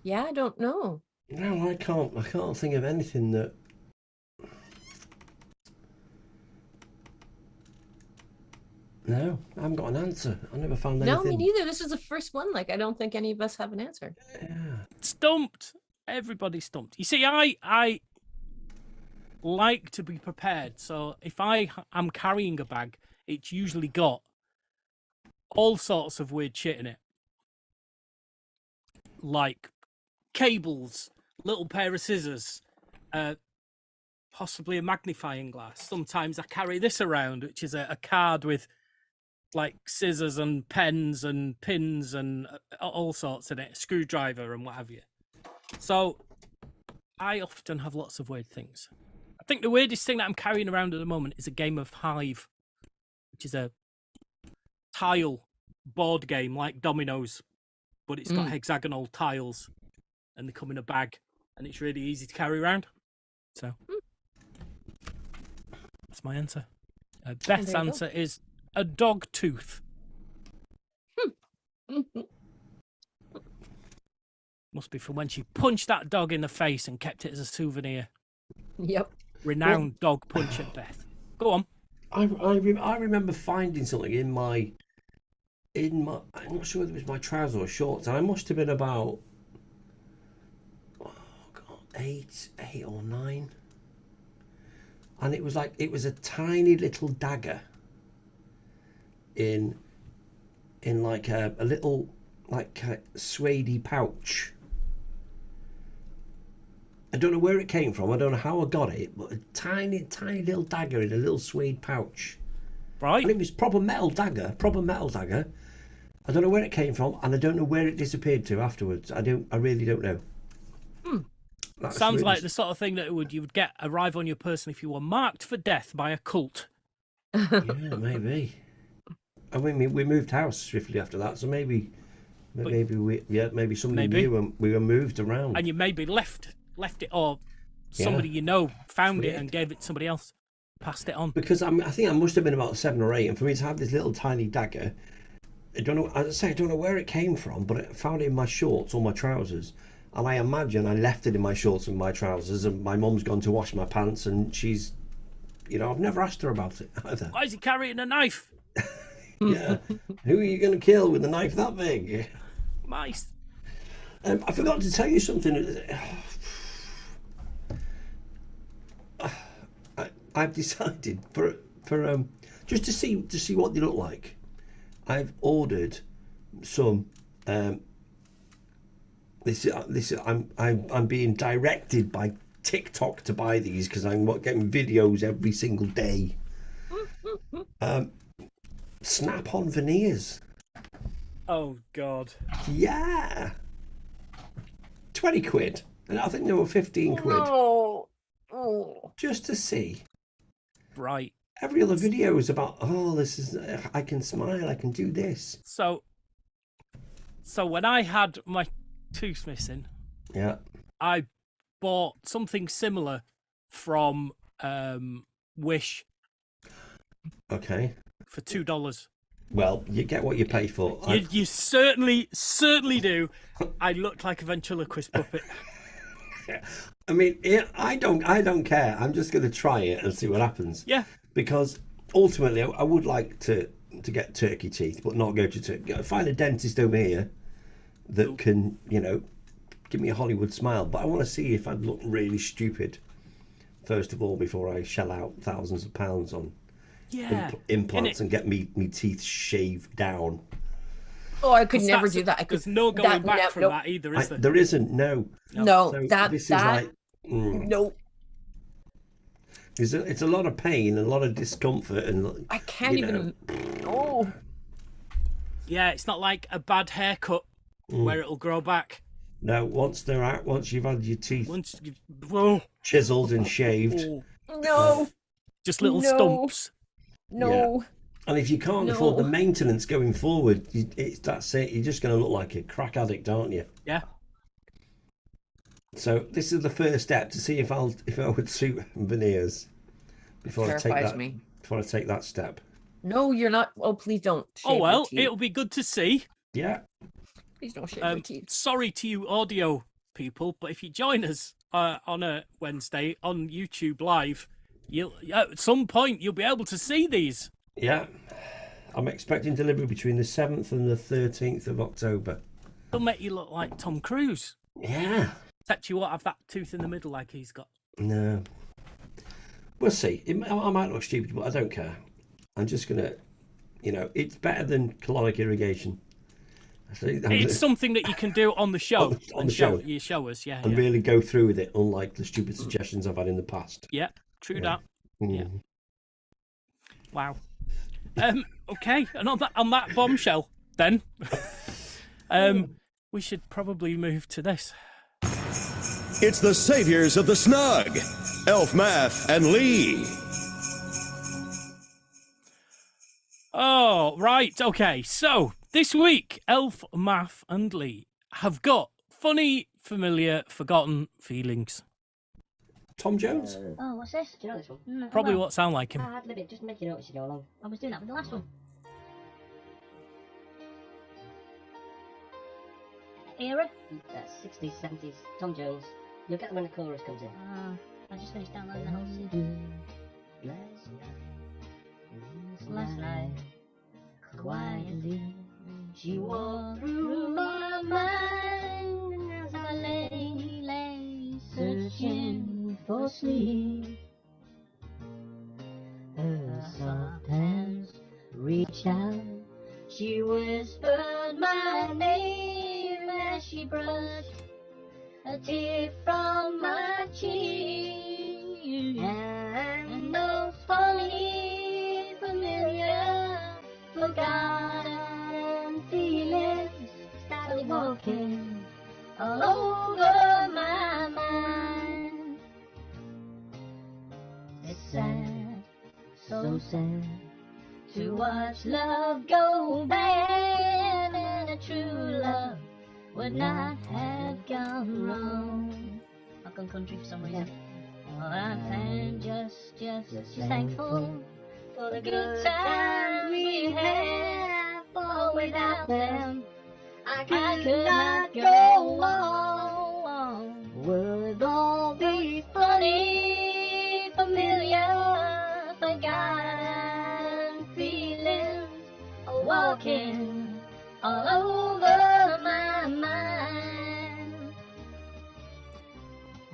Yeah, I don't know. No, I can't think of anything that. No, I haven't got an answer. I never found anything. No, me neither. This is the first one. Like, I don't think any of us have an answer. Yeah. Stumped. Everybody's stumped. You see, I like to be prepared. So if I am carrying a bag, it's usually got all sorts of weird shit in it. Like cables, little pair of scissors, possibly a magnifying glass. Sometimes I carry this around, which is a card with like scissors and pens and pins and all sorts in it, a screwdriver and what have you. So I often have lots of weird things. I think the weirdest thing that I'm carrying around at the moment is a game of Hive, which is a tile board game like dominoes, but it's got hexagonal tiles and they come in a bag and it's really easy to carry around. So that's my answer. Beth's answer is a dog tooth. Must be from when she punched that dog in the face and kept it as a souvenir. Yep. Renowned dog puncher, Beth. Go on. I remember finding something in my I'm not sure whether it was my trousers or shorts. I must have been about 8 or 9, and it was a tiny little dagger in like a little like a suede pouch. I don't know where it came from. I don't know how I got it, but a tiny little dagger in a little suede pouch. Right. And it was proper metal dagger. I don't know where it came from, and I don't know where it disappeared to afterwards. I really don't know. Sounds like the sort of thing that you would get arrive on your person if you were marked for death by a cult. Yeah, maybe. I mean, we moved house swiftly after that, so maybe somebody knew and we were moved around. And you maybe left it, or somebody you know found it and gave it to somebody else, passed it on. Because I think I must have been about 7 or 8, and for me to have this little tiny dagger, I don't know. As I say, I don't know where it came from, but I found it in my shorts or my trousers, and I imagine I left it in my shorts and my trousers, and my mum's gone to wash my pants, and she's, I've never asked her about it either. Why is he carrying a knife? Yeah, who are you going to kill with a knife that big? Mice. I forgot to tell you something. I've decided for just to see what they look like. I've ordered some. I'm being directed by TikTok to buy these because I'm getting videos every single day. Snap-on veneers. Oh God. Yeah. 20 quid. And I think they were 15 quid. Oh. Just to see. Right. Every other video is about, this is, I can smile, I can do this. So when I had my tooth missing, Yeah. I bought something similar from Wish Okay. for $2. Well, you get what you pay for. You certainly do. I look like a ventriloquist puppet. I mean, I don't care. I'm just going to try it and see what happens. Yeah. Because ultimately, I would like to get turkey teeth, but not go to Turkey. Find a dentist over here that can, give me a Hollywood smile. But I want to see if I'd look really stupid, first of all, before I shell out thousands of pounds on implants and get me teeth shaved down. Oh, I could never do that. There's no going back from that either, is there? There isn't, no. No, So that this that is like, nope. It's a lot of pain and a lot of discomfort, and I can't even. Oh. Yeah, it's not like a bad haircut where it'll grow back. No, once you've had your teeth Whoa. chiseled and shaved. Oh. No. Just little No. stumps. No. And if you can't afford the maintenance going forward, that's it. You're just going to look like a crack addict, aren't you? Yeah. So this is the first step to see if I would suit veneers before I take that step. No, you're not. Oh, please don't. Oh well, it'll be good to see. Yeah. Please don't shave your teeth. Sorry to you audio people, but if you join us on a Wednesday on YouTube Live, at some point you'll be able to see these. Yeah. I'm expecting delivery between the 7th and the 13th of October. It'll make you look like Tom Cruise. Yeah. Except you won't have that tooth in the middle like he's got. No. We'll see. I might look stupid, but I don't care. I'm just going to, it's better than caloric irrigation. It's something that you can do on the show. on the show. You show us, yeah. And really go through with it, unlike the stupid suggestions I've had in the past. Yeah, true that. Mm. Yeah. Wow. Okay, and on that bombshell, then, we should probably move to this. It's the saviors of the Snug, Elf, Math, and Lee. Oh, right, okay. So, this week, Elf, Math, and Lee have got funny, familiar, forgotten feelings. Tom Jones? Oh, what's this? Do you know this one? No, Probably well, what sound like him. I had limit, just make you notice you go along. I was doing that with the last one. Era? 60s, 70s, Tom Jones. You'll get them when the chorus comes in. I just finished downloading the whole CD. Last night, quietly, she walked through my mind as I lay searching for sleep. Her soft hands reached out, she whispered my name as she brushed a tear from my cheek. And those funny, familiar, forgotten feelings started walking all over my mind. It's sad, so sad, to watch love go bad, and a true love would not have gone wrong. I've gone country for some reason. Well, I'm just thankful for the good times we had, for without them I could not go on. Would all these funny, familiar, forgotten feelings walking all over my mind?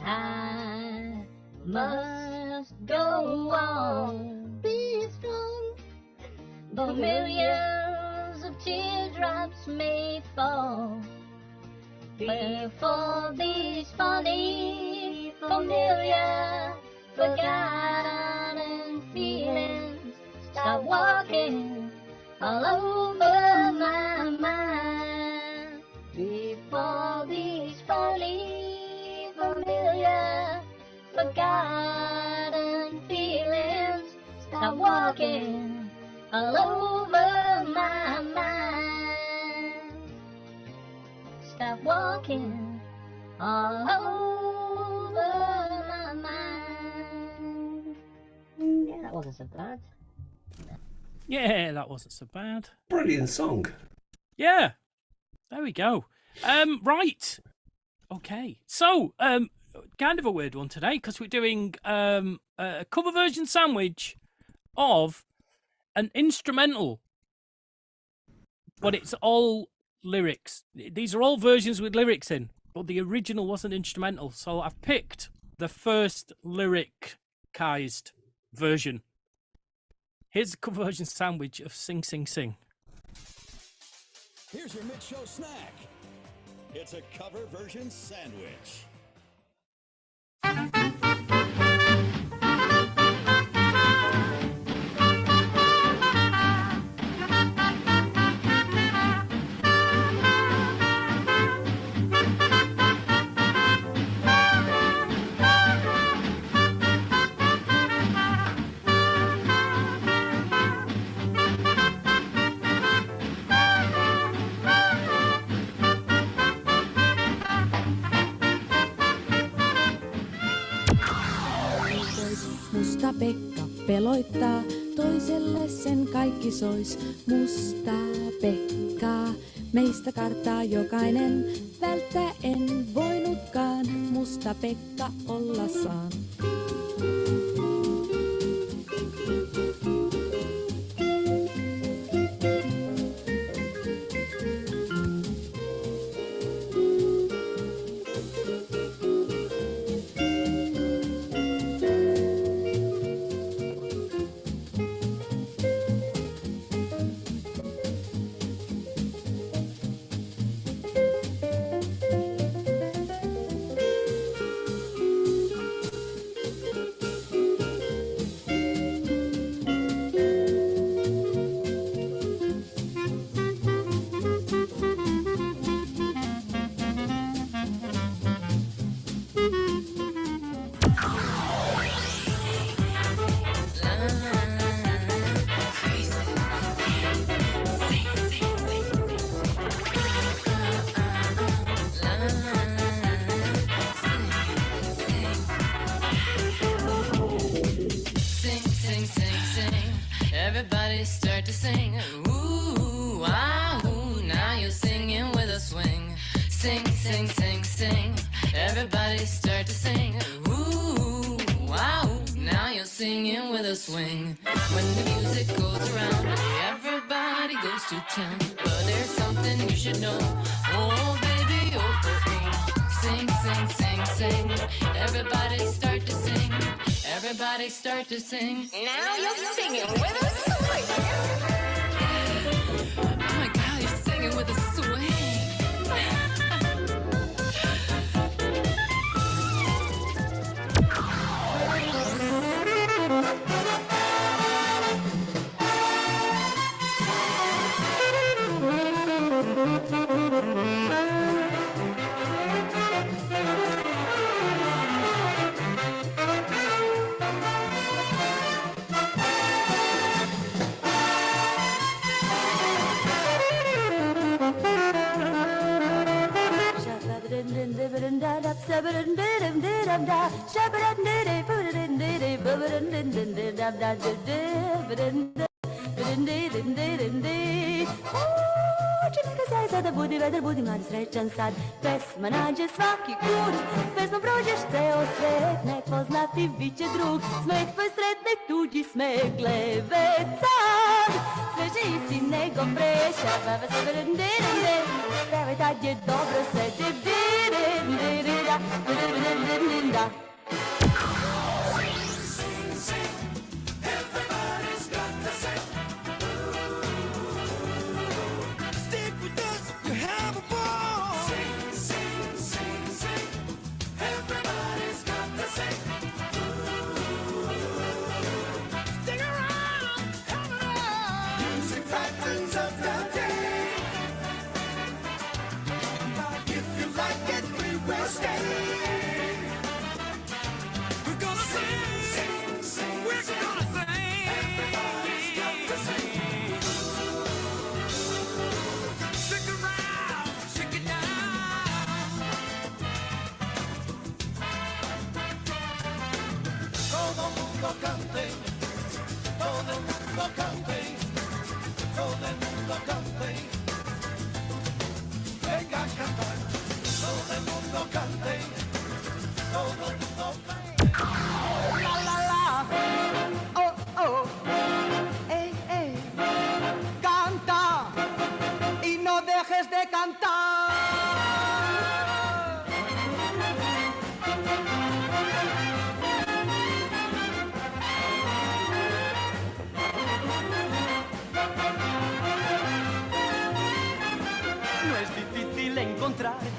I must go on, be strong, though millions of teardrops may fall before these funny, familiar, forgotten feelings start walking all over my mind. Before these funny, familiar, forgotten feelings start walking all over my mind. Stop walking all over my mind. Yeah, that wasn't so bad. Yeah, that wasn't so bad. Brilliant song. Yeah, there we go. Right. Okay. So, kind of a weird one today because we're doing a cover version sandwich of an instrumental, but it's all lyrics. These are all versions with lyrics in, but the original wasn't instrumental. So I've picked the first lyricized version. Here's a cover version sandwich of Sing Sing Sing. Here's your mid-show snack. It's a cover version sandwich. Musta Pekka peloittaa, toiselle sen kaikki sois. Musta Pekka, meistä karttaa jokainen. Välttää en voinutkaan, Musta Pekka olla saan. Everybody start to sing. Ooh, ah, ooh, now you're singing with a swing. Sing, sing, sing, sing. Everybody start to sing. Ooh, ah, ooh, now you're singing with a swing. When the music goes around, everybody goes to town. But there's something you should know. Oh, baby, oh, baby. Sing, sing, sing, sing. Everybody start to sing. Everybody start to sing. Now you're singing with a swing. Oh my God, you're singing with a swing. Budem mladý srećan sad, pesma nađe svaki kut. Pesmom prođeš ceo svet, nek poznati bit će drug. Smeh tvoj sretne, tuđi smeh, glevec sad. Svežiji si nego preša, baba se brndere, pevaj tad je dobro sve. Da.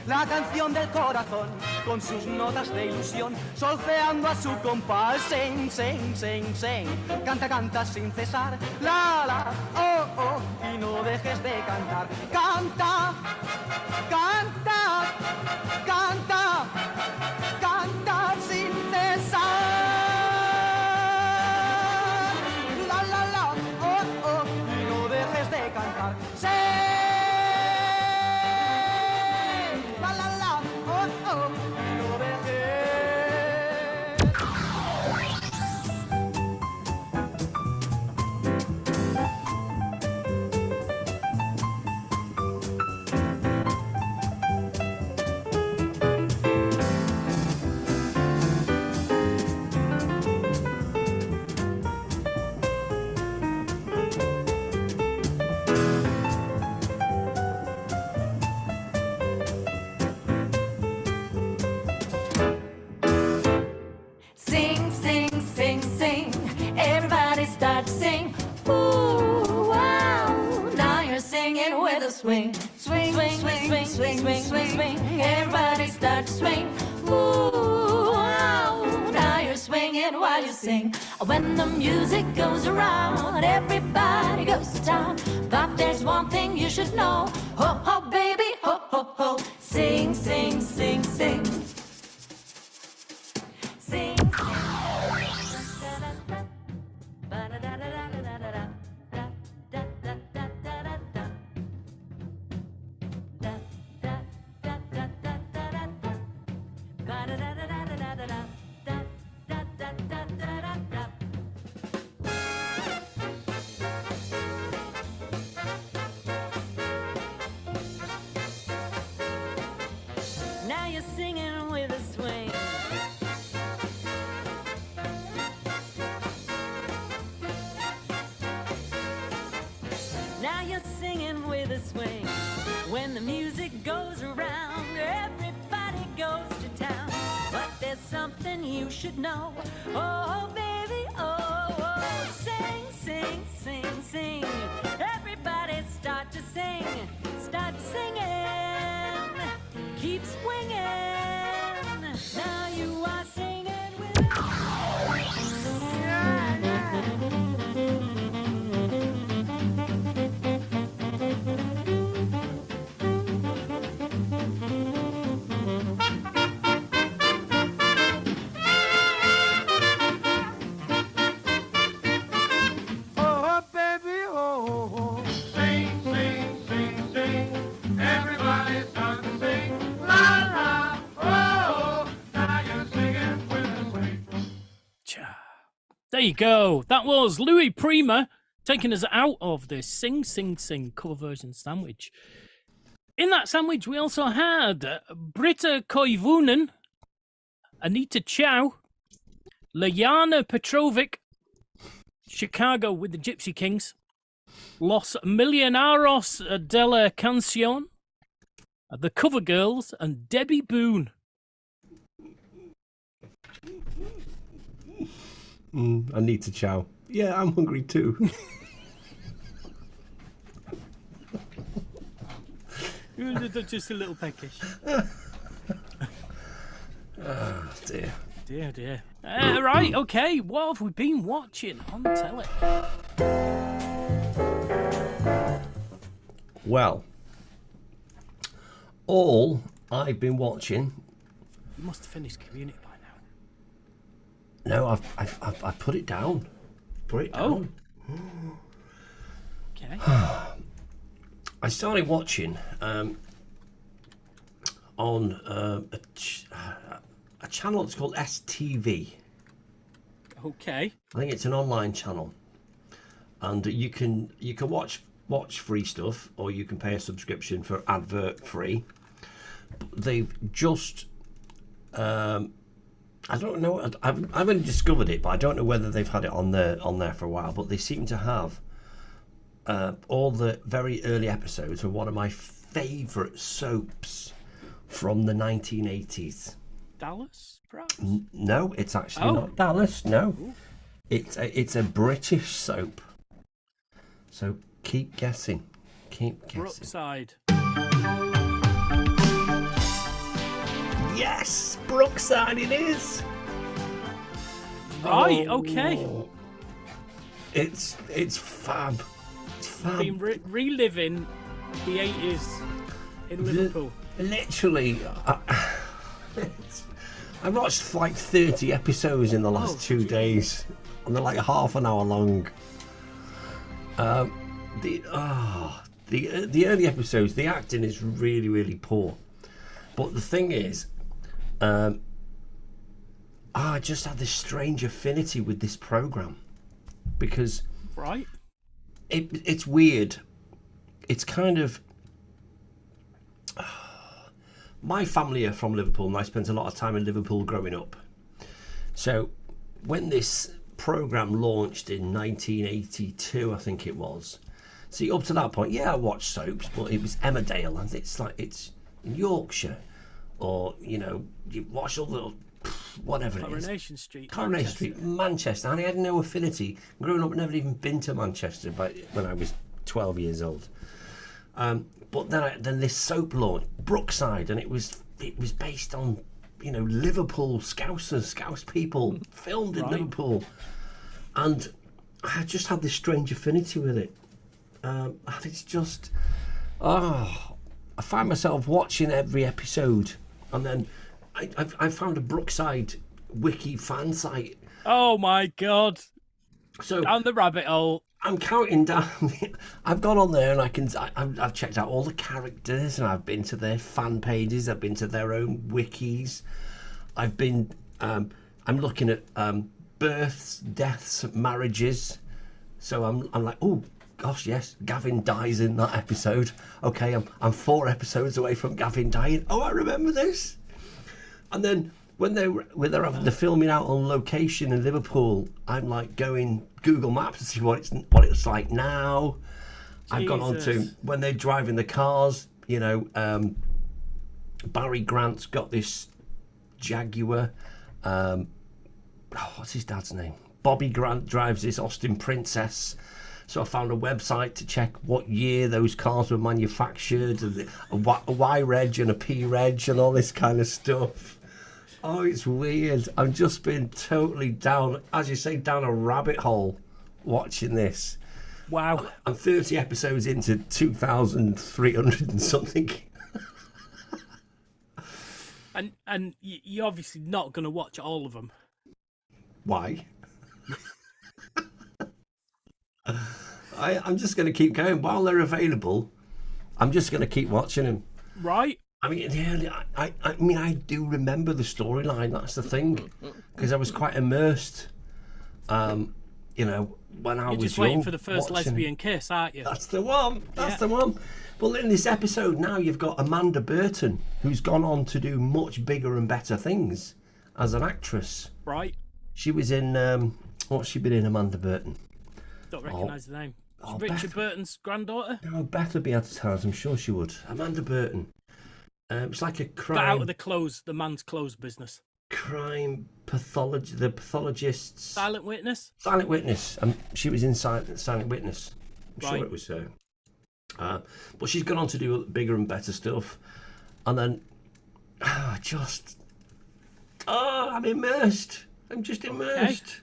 La canción del corazón, con sus notas de ilusión, solfeando a su compás. Sing, sing, sing, sing. Canta, canta sin cesar. La, la, oh, oh. Y no dejes de cantar. Canta, canta, canta, canta sin cesar. La, la, la, oh, oh. Y no dejes de cantar. When the music goes around, everybody goes to town. But there's one thing you should know. Ho, ho, baby, ho, ho, ho. Sing, sing, sing, sing. Sing, sing. Now you're singing with a swing. Now you're singing with a swing. When the music goes around, everybody goes to town. But there's something you should know. Oh, baby, oh, oh. Sing, sing, sing, sing. Everybody start to sing. Start singing. Keep swinging. Now you are singing with Oh, baby, oh. Sing, sing, sing, sing. Everybody start to sing. La, la, oh. Now you're singing with a swing. Cha. There you go. That was Louis Prima taking us out of this Sing Sing Sing cover version sandwich. In that sandwich, we also had Britta Koivunen, Anita Chow, Layana Petrovic, Chicago with the Gypsy Kings, Los Millonarios de la Canción, The Cover Girls, and Debbie Boone. Anita Chow. Yeah, I'm hungry too. Just a little peckish. Oh, dear. Dear, dear. Right, okay. What have we been watching on telly? Well, all I've been watching. You must have finished Community by now. No, I've put it down. Put it down. Okay. I started watching on a channel that's called STV. Okay. I think it's an online channel, and you can watch free stuff, or you can pay a subscription for advert free. They've just I don't know. I've only discovered it, but I don't know whether they've had it on there for a while. But they seem to have all the very early episodes of one of my favourite soaps from the 1980s. Dallas, perhaps? No, it's actually not Dallas. No, it's a British soap. So keep guessing. Keep guessing. Brookside. Yes, Brookside it is. Right, okay. It's fab. It's fab. Been reliving the 80s in Liverpool. Literally, I watched like 30 episodes in the last 2 days, and they're like half an hour long. The early episodes, the acting is really, really poor. But the thing is, I just had this strange affinity with this program because right, it's weird. It's kind of my family are from Liverpool, and I spent a lot of time in Liverpool growing up. So when this program launched in 1982, I think it was. See, up to that point, yeah, I watched soaps, but it was Emmerdale, and it's in Yorkshire, or you watch all the whatever it is. Coronation Street. Coronation Street, Manchester. And I had no affinity. Growing up, I'd never even been to Manchester when I was 12 years old. But then this soap launched, Brookside, and it was based on Liverpool Scouse people, filmed in Liverpool. and I just had this strange affinity with it. And it's just, I find myself watching every episode, and then I found a Brookside wiki fan site. Oh my god! So down the rabbit hole. I'm counting down. I've gone on there and I've checked out all the characters, and I've been to their fan pages. I've been to their own wikis. I've been. I'm looking at births, deaths, marriages. So I'm like, oh gosh, yes, Gavin dies in that episode. Okay, I'm 4 episodes away from Gavin dying. Oh, I remember this. And then when they're having the filming out on location in Liverpool, I'm like going Google Maps to see what it's like now. I've gone on to when they're driving the cars. You know, Barry Grant's got this Jaguar. What's his dad's name? Bobby Grant drives this Austin Princess. So I found a website to check what year those cars were manufactured, and a Y reg and a P reg and all this kind of stuff. Oh, it's weird. I've just been totally down, as you say, down a rabbit hole watching this. Wow. I'm 30 episodes into 2,300 and something. And you're obviously not going to watch all of them. Why? I'm just going to keep going while they're available. I'm just going to keep watching them. Right. I mean, yeah, I mean, I do remember the storyline. That's the thing, because I was quite immersed. You know, when I You're was just waiting young, for the first watching. lesbian kiss, aren't you? That's the one. That's the one. Well, in this episode now, you've got Amanda Burton, who's gone on to do much bigger and better things as an actress. Right. She was in what's she been in? Amanda Burton. Don't recognise the name. Oh, Richard Beth. Burton's granddaughter. No, Beth would be advertised. I'm sure she would. Amanda Burton. It's like a crime. Got out of the man's clothes business. Crime pathology. The pathologists. Silent Witness. Silent Witness. She was in Silent Witness. I'm Right. sure it was her. But she's gone on to do bigger and better stuff. And then, I'm immersed. I'm just immersed.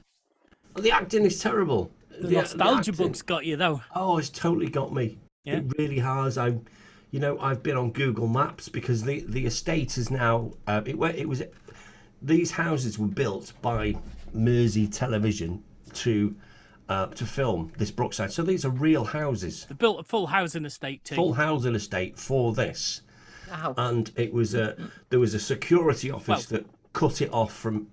And the acting is terrible. The nostalgia bug's got you though. Oh, it's totally got me. Yeah. It really has. I've been on Google Maps because the estate is now. These houses were built by Mersey Television to film this Brookside. So these are real houses. They built a full housing estate too. Full housing estate for this. Wow. And it was there was a security office that cut it off from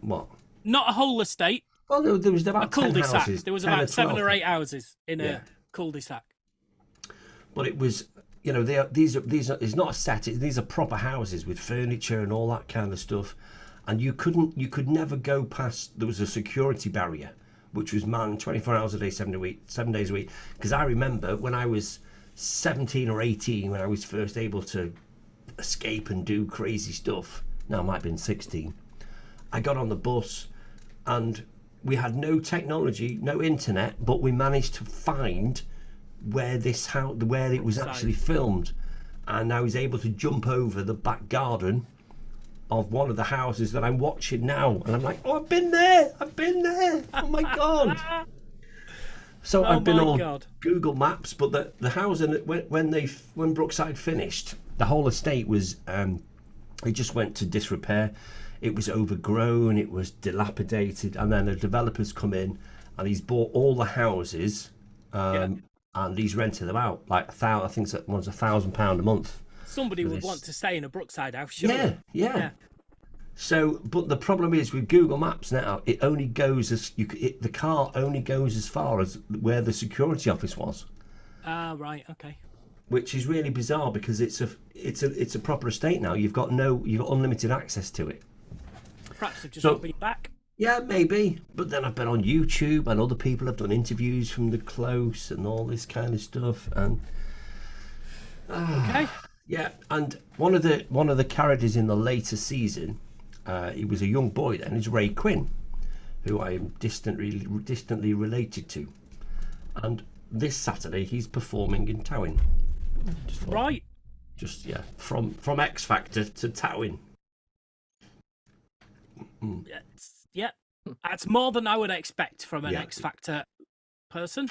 what? Not a whole estate. Well, there was about A cul-de-sac. 10 houses. There was 10 about 7 or 12. 8 houses in a cul-de-sac. But it was, these are. It's not a set. These are proper houses with furniture and all that kind of stuff. And you could never go past. There was a security barrier, which was manned 24 hours a day, 7 days a week. Because I remember when I was 17 or 18, when I was first able to escape and do crazy stuff. Now I might have been 16. I got on the bus, and we had no technology, no internet, but we managed to find where it was actually filmed, and I was able to jump over the back garden of one of the houses that I'm watching now, and I'm like, oh, I've been there, oh my god. So I've been on Google Maps, but the house, and when Brookside finished, the whole estate was it just went to disrepair. It was overgrown, it was dilapidated, and then the developers come in and he's bought all the houses and he's rented them out. Like I think that one's £1,000 a month. Somebody would want to stay in a Brookside house, surely. Yeah. So, but the problem is with Google Maps now, it only goes the car only goes as far as where the security office was. Ah, right, okay. Which is really bizarre because it's a proper estate now. You've got unlimited access to it. Perhaps they've just not been back. Yeah, maybe. But then I've been on YouTube, and other people have done interviews from the close and all this kind of stuff. And okay. Yeah, and one of the characters in the later season, he was a young boy then. Is Ray Quinn, who I am distantly related to. And this Saturday he's performing in Towing. Right. From X Factor to Towing. Yeah, That's more than I would expect from an Yeah. X Factor person.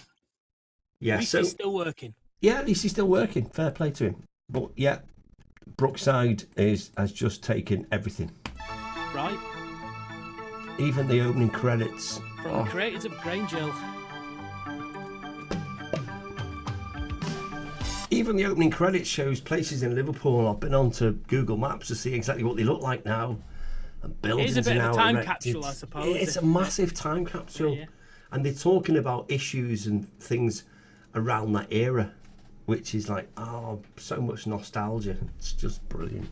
Yeah, At least so he's still working. yeah, at least he's still working. Fair play to him. But yeah, Brookside has just taken everything, Right. even the opening credits. From the creators of Grange Hill. Even the opening credits shows places in Liverpool. I've been onto Google Maps to see exactly what they look like now. And buildings It is a bit are of a now time erected. capsule, I suppose. It's a massive time capsule. Yeah. And they're talking about issues and things around that era, which is like, oh, so much nostalgia. It's just brilliant.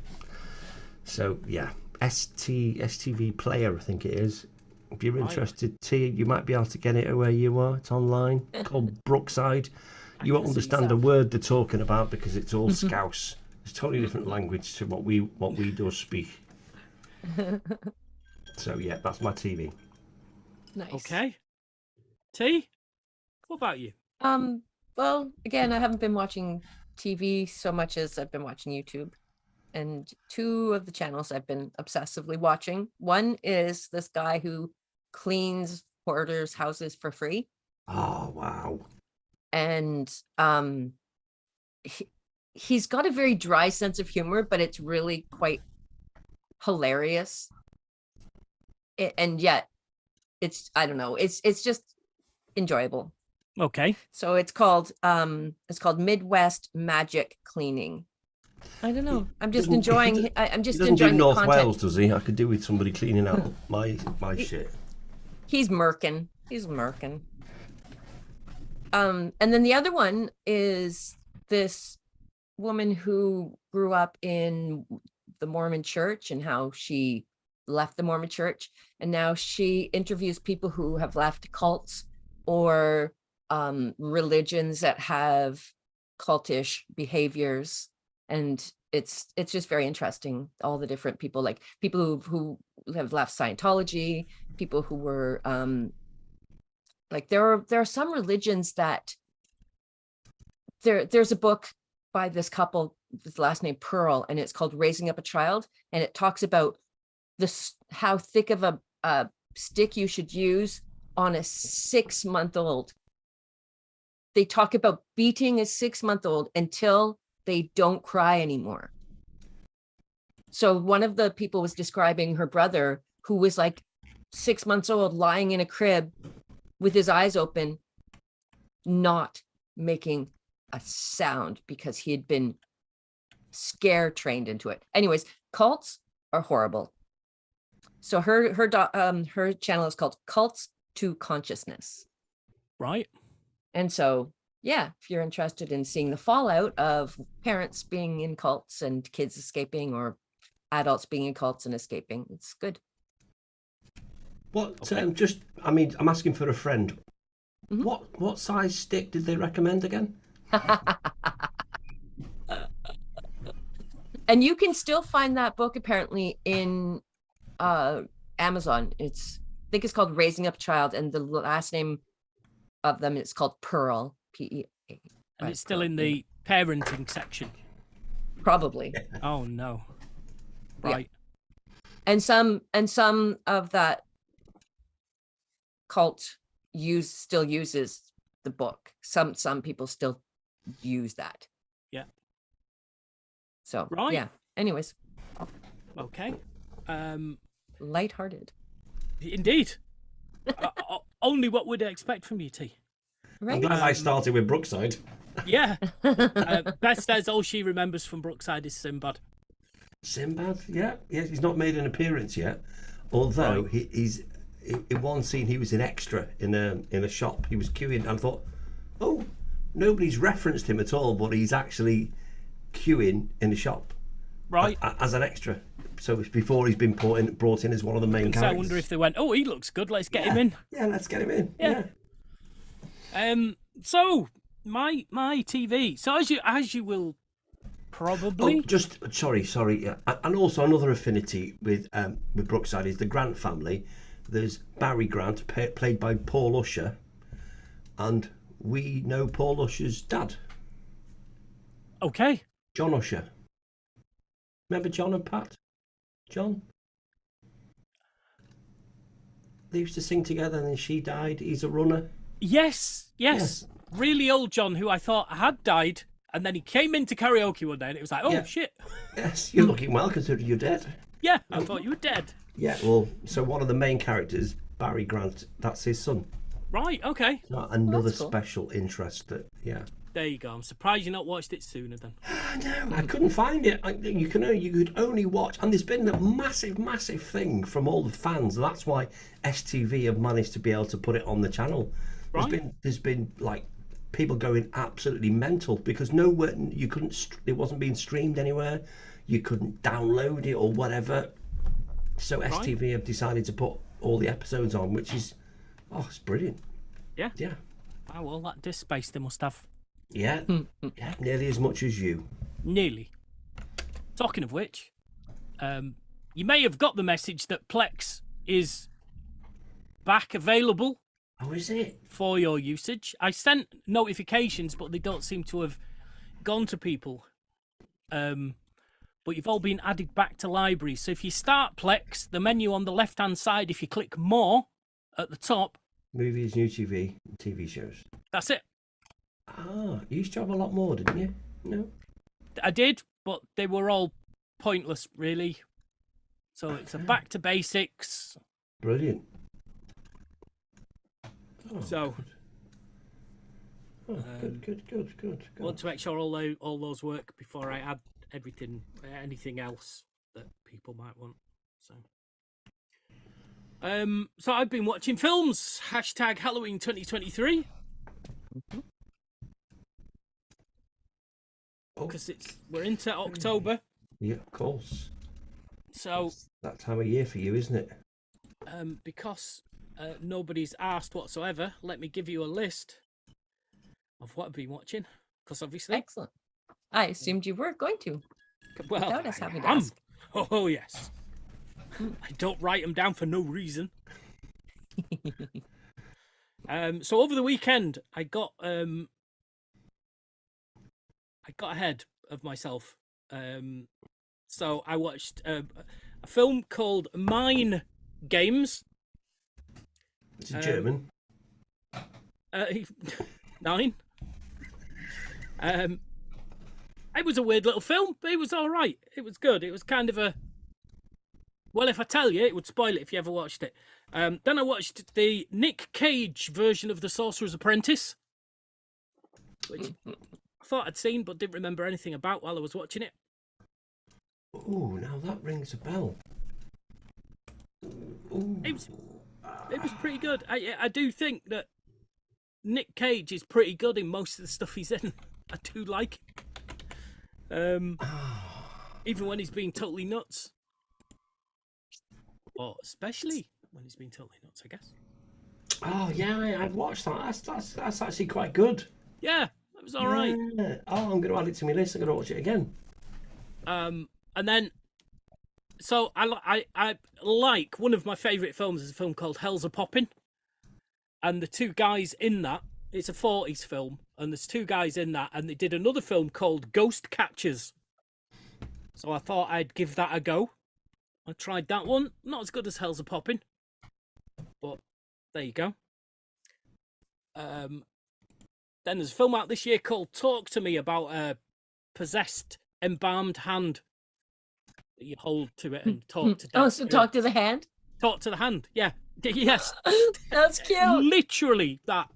So yeah, STV Player, I think it is. If you're interested, T, you might be able to get it where you are. It's online, called Brookside. You won't understand a word they're talking about because it's all Scouse. It's a totally different language to what we do speak. So yeah, that's my TV. Nice. Okay. T, what about you? Well, again, I haven't been watching TV so much as I've been watching YouTube. And two of the channels I've been obsessively watching. One is this guy who cleans hoarders' houses for free. Oh wow. And he's got a very dry sense of humor, but it's really quite hilarious. And yet it's, I don't know, it's just enjoyable. Okay. So it's called Midwest Magic Cleaning. I don't know. I'm just enjoying. I'm just He doesn't enjoying do the North content. Wales, does he? I could do with somebody cleaning out my shit. He's Merkin. And then the other one is this woman who grew up in the Mormon church and how she left the Mormon church, and now she interviews people who have left cults or religions that have cultish behaviors, and it's just very interesting. All the different people, like people who have left Scientology, people who were like there are some religions that there's a book by this couple with the last name Pearl, and it's called Raising Up a Child, and it talks about this, how thick of a stick you should use on a 6-month-old. They talk about beating a 6-month-old until they don't cry anymore. So one of the people was describing her brother, who was like 6 months old, lying in a crib with his eyes open, not making a sound because he had been scare trained into it. Anyways, cults are horrible. So her channel is called Cults to Consciousness. Right. And so, yeah, if you're interested in seeing the fallout of parents being in cults and kids escaping, or adults being in cults and escaping, it's good. What? I'm asking for a friend. Mm-hmm. What size stick did they recommend again? And you can still find that book apparently in Amazon. I think it's called Raising Up a Child, and the last name of them is called Pearl, P-E-A. And it's still in the parenting section. Probably. Oh no. Right. Yeah. And some of that cult still uses the book. Some people still use that. Yeah. So right. Yeah. Anyways. Okay. Lighthearted. Indeed. Only what we'd expect from you, T. Right. I'm glad I started with Brookside. Yeah. Beth says all she remembers from Brookside is Sinbad. Sinbad, yeah, he's not made an appearance yet. Although he's in one scene, he was an extra in a shop. He was queuing, and I thought, oh, nobody's referenced him at all, but he's actually queuing in the shop, right, as an extra. So it's before he's been brought in as one of the main characters. I wonder if they went, oh, he looks good, let's get him in. Yeah, let's get him in. Yeah. So my TV. So as you will probably. Oh, sorry. Yeah. And also another affinity with Brookside is the Grant family. There's Barry Grant, played by Paul Usher, and we know Paul Usher's dad. Okay. John Usher. Remember John and Pat? John? They used to sing together, and then she died. He's a runner. Yes. Really old John, who I thought had died, and then he came into karaoke one day, and it was like, oh, shit. Yes, you're looking well considering you're dead. Yeah, I thought you were dead. Yeah, well, so one of the main characters, Barry Grant, that's his son. Right, okay. So another cool. special interest that, There you go. I'm surprised you not watched it sooner then. No, I couldn't find it. You could only watch, and there's been a massive thing from all the fans. That's why STV have managed to be able to put it on the channel. Right. There's been like people going absolutely mental because nowhere you couldn't. It wasn't being streamed anywhere. You couldn't download it or whatever. So STV have decided to put all the episodes on, which is, it's brilliant. Yeah. Yeah. Oh well, that disk space they must have. Yeah, nearly as much as you. Nearly. Talking of which, you may have got the message that Plex is back available. Oh, is it? For your usage. I sent notifications, but they don't seem to have gone to people. But you've all been added back to library. So if you start Plex, the menu on the left-hand side, if you click more at the top. Movies, new TV, TV shows. That's it. Ah, you used to have a lot more, didn't you? No? I did, but they were all pointless, really. So it's a back to basics. Brilliant. Oh, so, good. I want to make sure all those work before I add anything else that people might want. So I've been watching films. # Halloween 2023. Because we're into October. Yeah, of course. So it's that time of year for you, isn't it? Because nobody's asked whatsoever, let me give you a list of what I've been watching. Because obviously, excellent. I assumed you were going to. Well, without us having to ask. Oh yes. I don't write them down for no reason. So over the weekend, I got ahead of myself. So I watched a film called Mine Games. It's a German. 9. It was a weird little film, but it was all right. It was good. It was kind of a... Well, if I tell you, it would spoil it if you ever watched it. Then I watched the Nick Cage version of The Sorcerer's Apprentice, which I thought I'd seen but didn't remember anything about while I was watching it. Oh, now that rings a bell. Ooh. It was pretty good. I do think that Nick Cage is pretty good in most of the stuff he's in. I do like it. Even when he's being totally nuts. Or especially when he's being totally nuts, I guess. Oh yeah, I've watched that. That's actually quite good. Yeah, that was all right. Oh, I'm going to add it to my list. I'm going to watch it again. And then, so I like one of my favourite films is a film called Hell's a Poppin', and the two guys in that, it's a 40s film, and there's two guys in that, and they did another film called Ghost Catchers. So I thought I'd give that a go. I tried that one. Not as good as Hell's a Poppin', but there you go. Then there's a film out this year called Talk to Me about a possessed embalmed hand that you hold to it and talk to. Oh, so talk to the hand? Talk to the hand, yeah. Yes. That's cute. Literally that.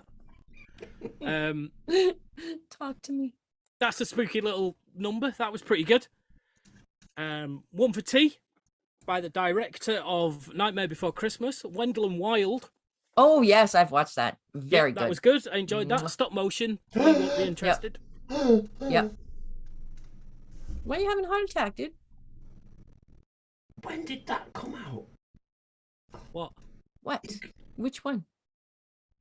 Talk to me. That's a spooky little number. That was pretty good. One for Tea by the director of Nightmare Before Christmas, Wendell and Wild. Oh, yes, I've watched that. Very good. That was good. I enjoyed that. Stop motion. You won't be interested. Yep. Why are you having a heart attack, dude? When did that come out? What? Which one?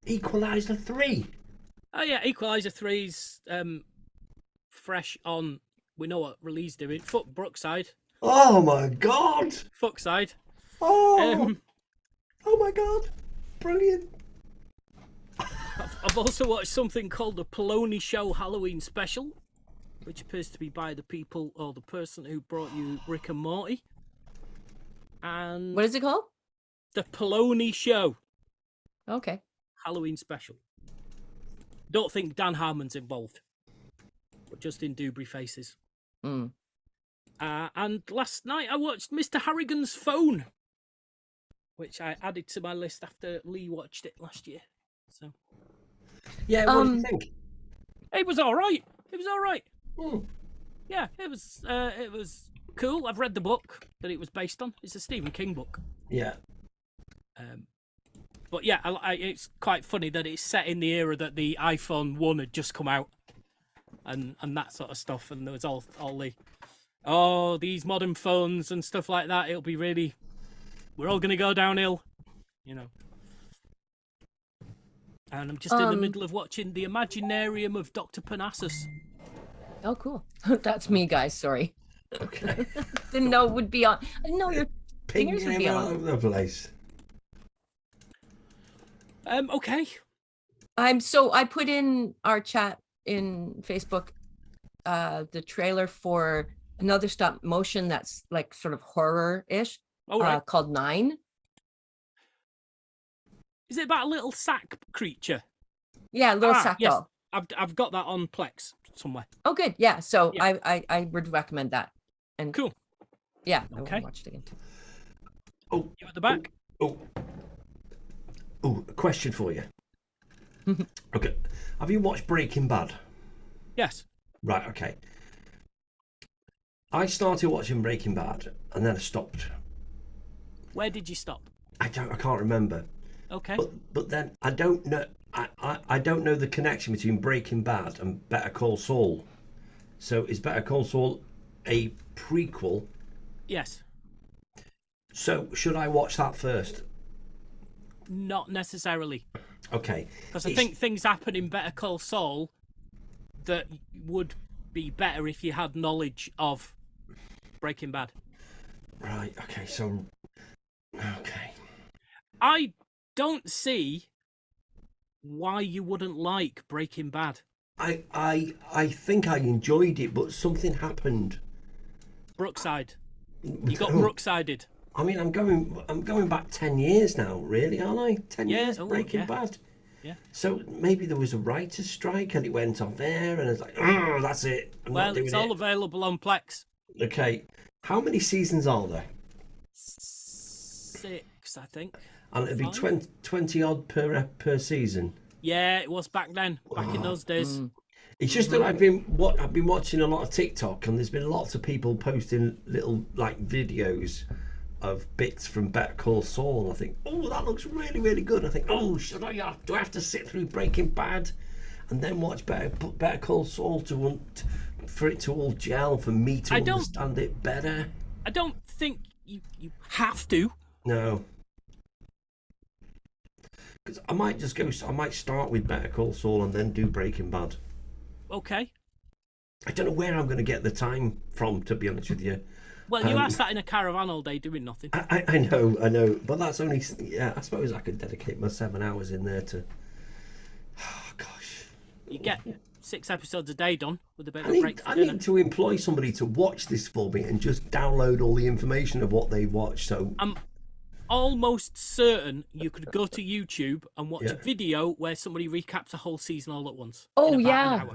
Equalizer 3. Oh, yeah. Equalizer 3's fresh on. We know what Relee's doing. Fuck Brookside. Oh, my God. Fuckside. Oh. Oh, my God. Brilliant. I've also watched something called the Polony Show Halloween Special, which appears to be by the people or the person who brought you Rick and Morty. And what is it called? The Polony Show. Okay. Halloween special. Don't think Dan Harmon's involved, but Justin Dubry faces. Mm. And last night I watched Mr. Harrigan's Phone, which I added to my list after Lee watched it last year. So, Yeah, what do you think? it was all right. It was all right. Hmm. Yeah, it was cool. I've read the book that it was based on. It's a Stephen King book. Yeah. But yeah, it's quite funny that it's set in the era that the iPhone 1 had just come out, and that sort of stuff. And there was all the these modern phones and stuff like that. It'll be really, we're all gonna go downhill, you know. And I'm just in the middle of watching The Imaginarium of Dr. Parnassus. Oh, cool. That's me, guys. Sorry. Okay. Didn't know it would be on. I didn't know your fingers would be all on. over the place. Okay. I put in our chat in Facebook the trailer for another stop motion that's like sort of horror-ish, right. called 9. Is it about a little sack creature? Yeah, little sack yes. doll. I've got that on Plex somewhere. Oh, good. Yeah. So Yeah. I would recommend that. And Cool. yeah, I Okay. will watch it again. Oh, You at the back? oh, a question for you. Okay, have you watched Breaking Bad? Yes. Right. Okay. I started watching Breaking Bad and then I stopped. Where did you stop? I can't remember. Okay. But then I don't know. I don't know the connection between Breaking Bad and Better Call Saul. So is Better Call Saul a prequel? Yes. So should I watch that first? Not necessarily. Okay. Because I think things happen in Better Call Saul that would be better if you had knowledge of Breaking Bad. Right. Okay. So. Okay. I don't see why you wouldn't like Breaking Bad. I think I enjoyed it, but something happened. Brookside. You got Brooksided. I mean, I'm going back 10 years now, really, aren't I? 10 years Breaking Bad. Yeah. So maybe there was a writer's strike and it went off there, and it's like, oh, that's it. Well, it's all available on Plex. Okay. How many seasons are there? 6, I think. And it'd be 20 odd per season. Yeah, it was back then, back in those days. It's just that I've been watching a lot of TikTok, and there's been lots of people posting little like videos of bits from Better Call Saul. And I think, oh, that looks really, really good. I think, oh, do I have to sit through Breaking Bad and then watch Better Call Saul for it to all gel, for me to understand it better? I don't think you have to. No. Because I might start with Better Call Saul and then do Breaking Bad. Okay. I don't know where I'm going to get the time from, to be honest with you. Well, you are sat in a caravan all day doing nothing. I know, but that's only, I suppose I could dedicate my 7 hours in there to, oh gosh. You get 6 episodes a day done with a bit of I a break for dinner. need to employ somebody to watch this for me and just download all the information of what they watch. So I'm almost certain you could go to YouTube and watch a video where somebody recaps a whole season all at once. Oh yeah.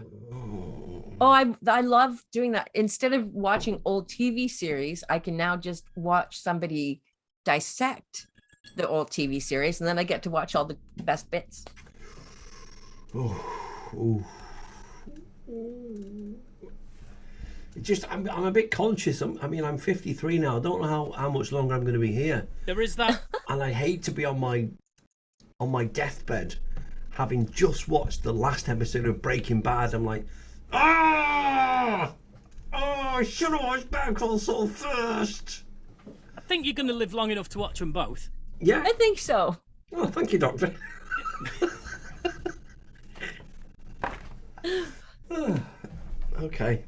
Oh, I love doing that. Instead of watching old TV series, I can now just watch somebody dissect the old TV series, and then I get to watch all the best bits. I'm a bit conscious. I'm 53 now. I don't know how much longer I'm going to be here. There is that. And I hate to be on my deathbed, having just watched the last episode of Breaking Bad. I'm like, I should have watched Better Call Saul first. I think you're going to live long enough to watch them both. Yeah, I think so. Oh, thank you, Doctor. Okay.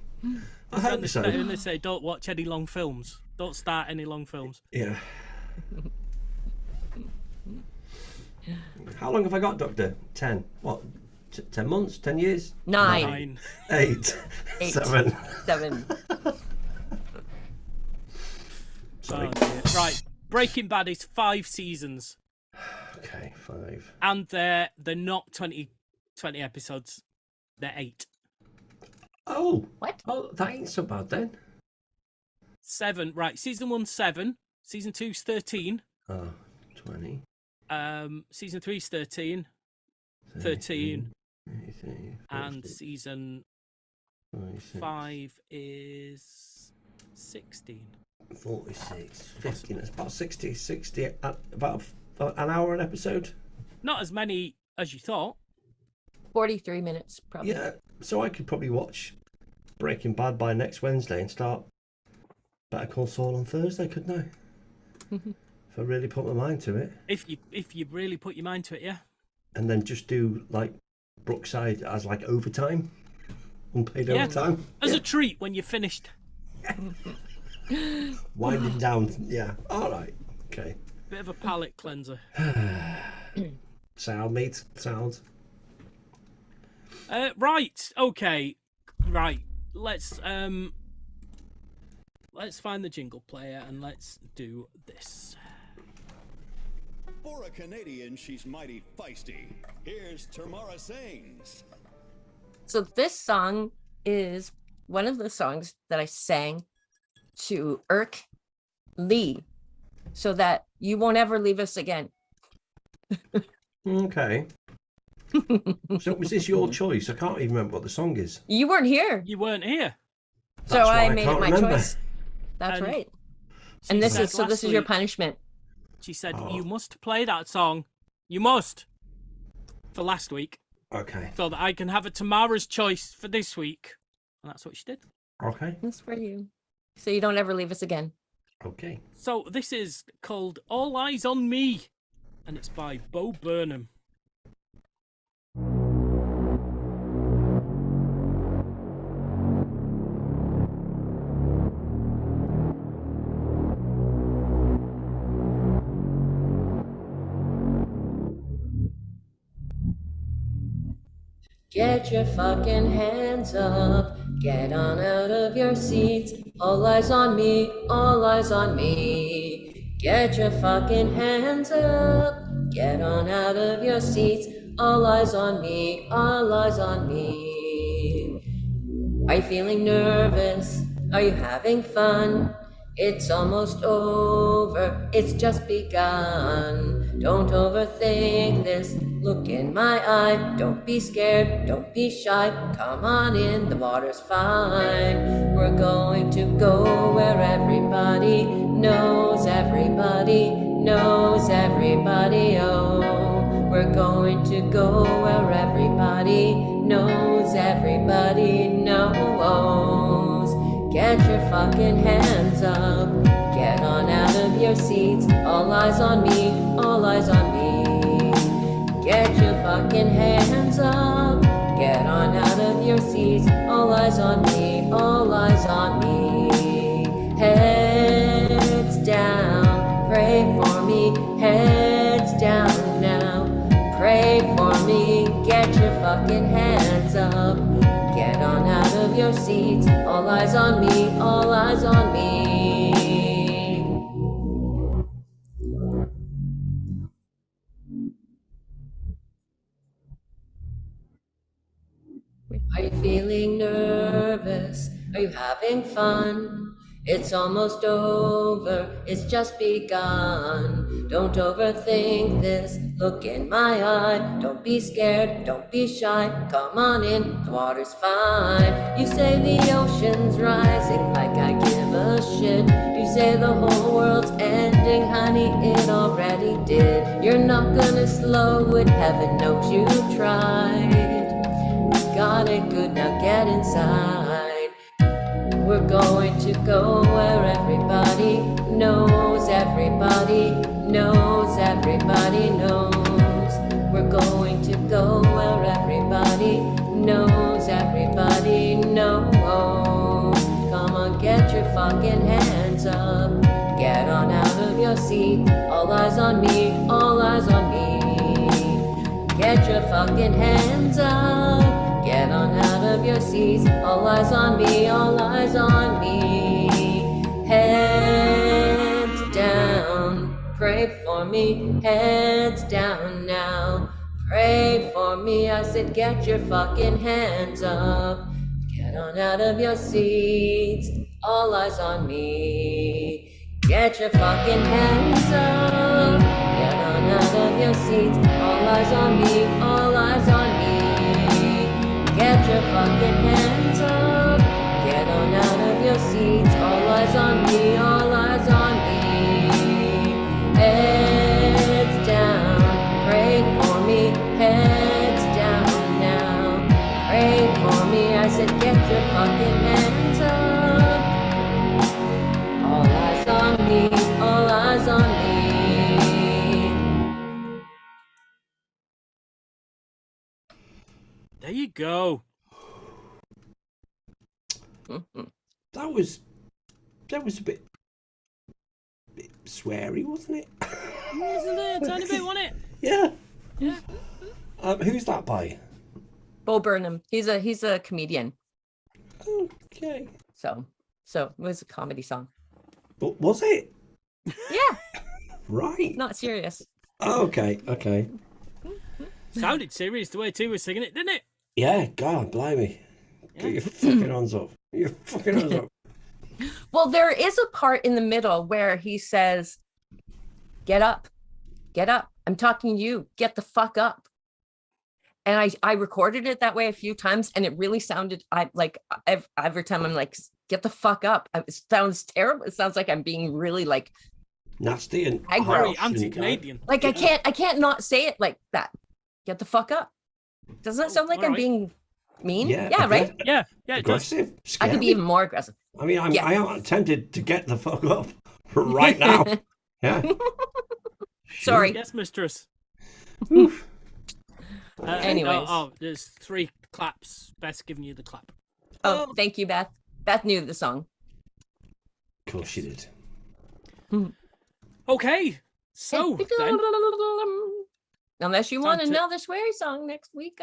I hope so. And they say don't watch any long films. Don't start any long films. Yeah. How long have I got, Doctor? 10. What? 10 months? 10 years? 9. 8. 7. 7. Sorry. Oh, dear. Right. Breaking Bad is 5 seasons. Okay, 5. And they're not 20 episodes. They're 8. Oh. What? Oh, that ain't so bad then. 7. Right. Season 1's 7. Season 2's 13. Oh, 20. Season 3's 13. 13. 33, And season 46, 5 is 16. 46, 50. It's about 60 about an hour an episode. Not as many as you thought. 43 minutes, probably. Yeah, so I could probably watch Breaking Bad by next Wednesday and start Better Call Saul on Thursday, couldn't I? If I really put my mind to it. If you really put your mind to it, yeah. And then just do like Brookside as like overtime, unpaid overtime. As a treat when you're finished. Winding down, yeah. All right, okay. Bit of a palate cleanser. Sound, mate. Sound. Right. Okay. Right. Let's find the jingle player and let's do this. For a Canadian, she's mighty feisty. Here's Tamara Sings. So this song is one of the songs that I sang to Irk Lee so that you won't ever leave us again. Okay. So was this your choice? I can't even remember what the song is. You weren't here. You weren't here. So That's why I made it can't my remember. choice. That's And right. she And this said is so last this is your week- punishment. She said, Oh. you must play that song. You must. For last week. Okay. So that I can have a Tamara's choice for this week. And that's what she did. Okay. That's for you. So you don't ever leave us again. Okay. So this is called All Eyes on Me. And it's by Bo Burnham. Get your fucking hands up, get on out of your seats. All eyes on me, all eyes on me. Get your fucking hands up, get on out of your seats. All eyes on me, all eyes on me. Are you feeling nervous? Are you having fun? It's almost over, it's just begun. Don't overthink this, look in my eye. Don't be scared, don't be shy. Come on in, the water's fine. We're going to go where everybody knows everybody, knows everybody, oh. We're going to go where everybody knows everybody knows. Get your fucking hands up, get on out of your seats. All eyes on me, all eyes on me. Get your fucking hands up, get on out of your seats. All eyes on me, all eyes on me. Heads down, pray for me. Heads down now, pray for me. Get your fucking hands up, get on out of your seats. All eyes on me, all eyes on me. Are you feeling nervous? Are you having fun? It's almost over, it's just begun. Don't overthink this, look in my eye. Don't be scared, don't be shy. Come on in, the water's fine. You say the ocean's rising like I give a shit. You say the whole world's ending, honey, it already did. You're not gonna slow it, heaven knows you tried. Got it good, now get inside. We're going to go where everybody knows everybody, knows everybody knows. We're going to go where everybody knows everybody knows. Come on, get your fucking hands up, get on out of your seat. All eyes on me, all eyes on me. Get your fucking hands up, get on out of your seats. All eyes on me, all eyes on me. Heads down, pray pray for me, heads down now. Pray for me, I said get your fucking hands up. Get on out of your seats, all eyes on me. Get your fucking hands up. Get on out of your seats, all eyes on me, all eyes on me. Get your fucking hands up. Get on out of your seats, all eyes on me, all eyes on me. Heads down, pray for me, heads down now. Pray for me, I said get your fucking hands up. All eyes on me, all eyes on me. There you go. That was a bit sweary, wasn't it? Wasn't it? A tiny bit, wasn't it? Yeah. Yeah. Who's that by? Bo Burnham. He's a comedian. Okay. So it was a comedy song. But was it? Yeah. Right. Not serious. Oh, okay. Sounded serious the way T was singing it, didn't it? Yeah, God, blimey. Get your fucking hands up. Get your fucking hands up. Well, there is a part in the middle where he says, get up. I'm talking to you. Get the fuck up. And I recorded it that way a few times, and it really sounded every time I'm like, get the fuck up. It sounds terrible. It sounds like I'm being really like nasty and very anti-Canadian. Like I can't not say it like that. Get the fuck up. Doesn't that sound like I'm being mean? Yeah, right? Yeah, it aggressive. does. I could be even more aggressive. I mean, I am tempted to get the fuck up right now. Yeah. Sorry. Yes, mistress. Anyways. There's 3 claps. Beth's giving you the clap. Oh, thank you, Beth. Beth knew the song. Of course she did. Okay. So then, unless you want Time to- another sweary song next week,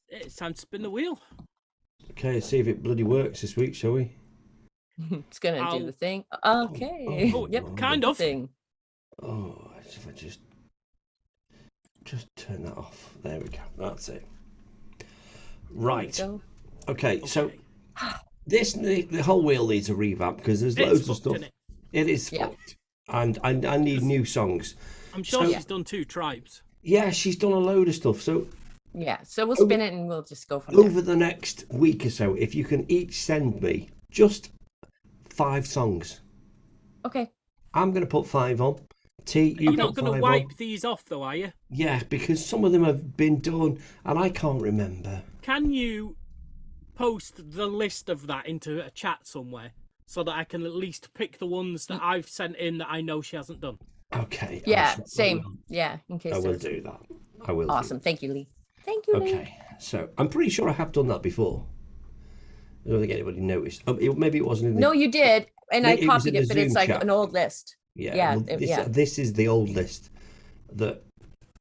it's time to spin the wheel. Okay, see if it bloody works this week, shall we? it's gonna do the thing. Okay. Yep. Kind of. Thing. Oh, if I just turn that off. There we go. That's it. Right. Okay, so the whole wheel needs a revamp because there's loads of stuff. It is fucked. And I need new songs. I'm sure she's done 2 tribes. Yeah, she's done a load of stuff. So yeah, so we'll spin it and we'll just go from there. over the next week or so, if you can each send me just 5 songs. Okay. I'm going to put 5 on. T, you You're not put going to 5 wipe on. these off, though, are you? Yeah, because some of them have been done and I can't remember. Can you post the list of that into a chat somewhere so that I can at least pick the ones that I've sent in that I know she hasn't done? Okay. Yeah, same. Yeah, in case I will do that. I will. Awesome. Thank you, Lee. Thank you, Lee. Okay, so I'm pretty sure I have done that before. I don't think anybody noticed. Maybe it wasn't in the... No, you did, and I Maybe it was copied in it, the but it's Zoom like chat. an old list. Yeah, this is the old list. The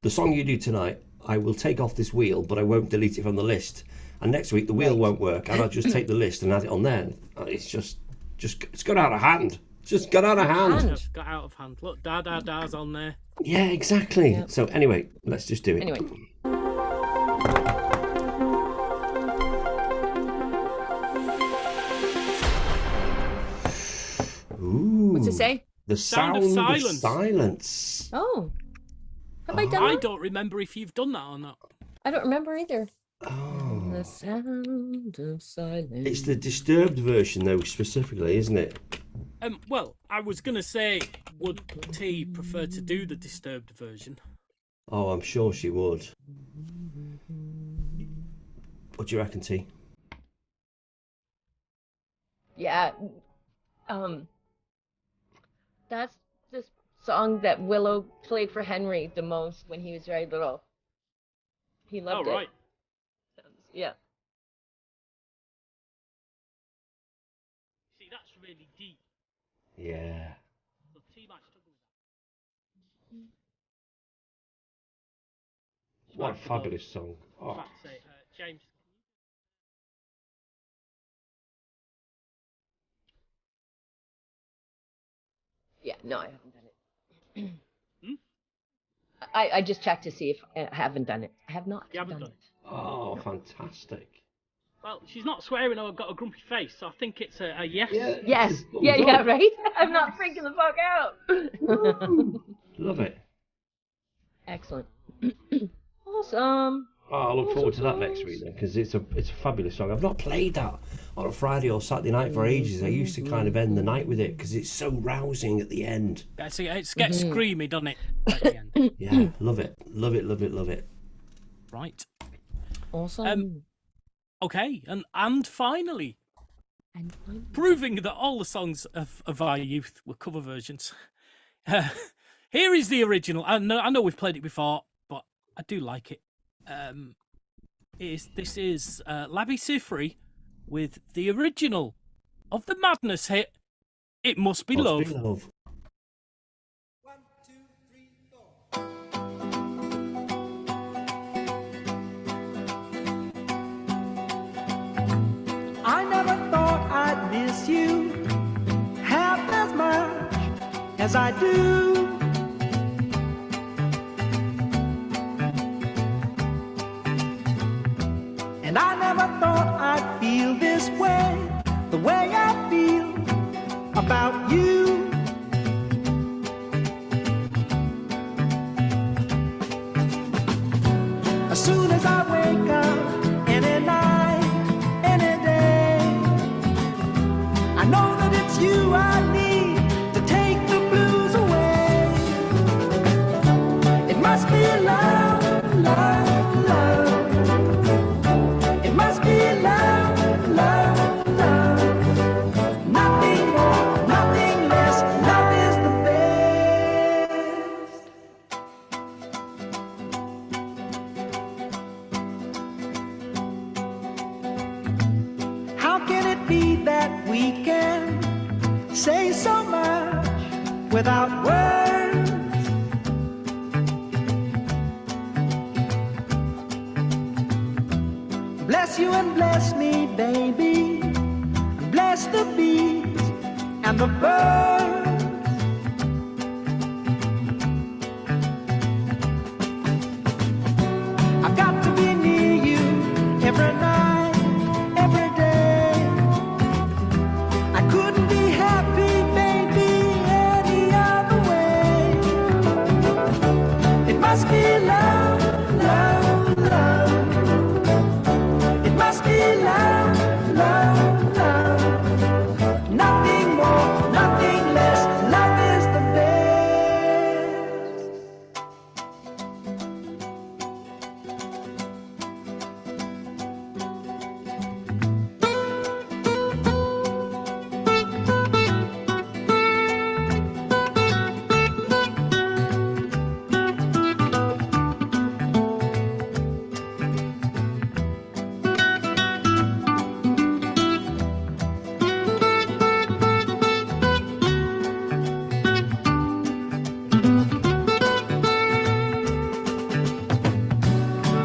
song you do tonight, I will take off this wheel, but I won't delete it from the list. And next week the wheel won't work, and I'll just take the list and add it on there. It's just it's got out of hand. It's just got out of hand. Just got out of hand. Look, da's on there. Yeah, exactly. Yep. So anyway, let's just do it. Anyway. Ooh. What's it say? The sound of silence. Oh. Have I done I that? don't remember if you've done that or not. I don't remember either. Oh. The sound of silence. It's the disturbed version, though, specifically, isn't it? Well, I was going to say, would T prefer to do the disturbed version? Oh, I'm sure she would. What do you reckon, T? Yeah. That's the song that Willow played for Henry the most when he was very little. He loved it. Yeah. See, that's really deep. Yeah. So T might struggle with that. What a fabulous song. Oh. In fact, say, James. Yeah, no, I haven't done it. I just checked to see if I haven't done it. I have not. You haven't done it. Oh, fantastic. Well, she's not swearing or got a grumpy face, so I think it's a yes. Yeah. Yes. Yeah, right? I'm not freaking the fuck out. Love it. Excellent. Awesome. Oh, I look forward to that next week then, because it's a fabulous song. I've not played that on a Friday or Saturday night for ages. I used to kind of end the night with it because it's so rousing at the end. It gets screamy, doesn't it? At the end. Yeah, love it. Love it, love it, love it. Right. Awesome. Okay, and finally, proving that all the songs of our youth were cover versions. Here is the original. I know we've played it before, but I do like it. This is Labby Sifri with the original of the Madness hit, It Must Be Love. Love. I never thought I'd miss you half as much as I do. And I never thought I'd feel this way, the way I feel about you. As soon as I wake up, any night, any day, I know that it's you I need to take the blues away. It must be love, love, love. It must be love, love, love. Nothing more, nothing less. Love is the best. How can it be that we can say so much without words? Bless you and bless me, baby. And bless the bees and the birds. I've got to be near you every night, every day. I couldn't be happy, baby, any other way. It must be love, love, love. It must be love, love, love. Nothing more, nothing less. Love is the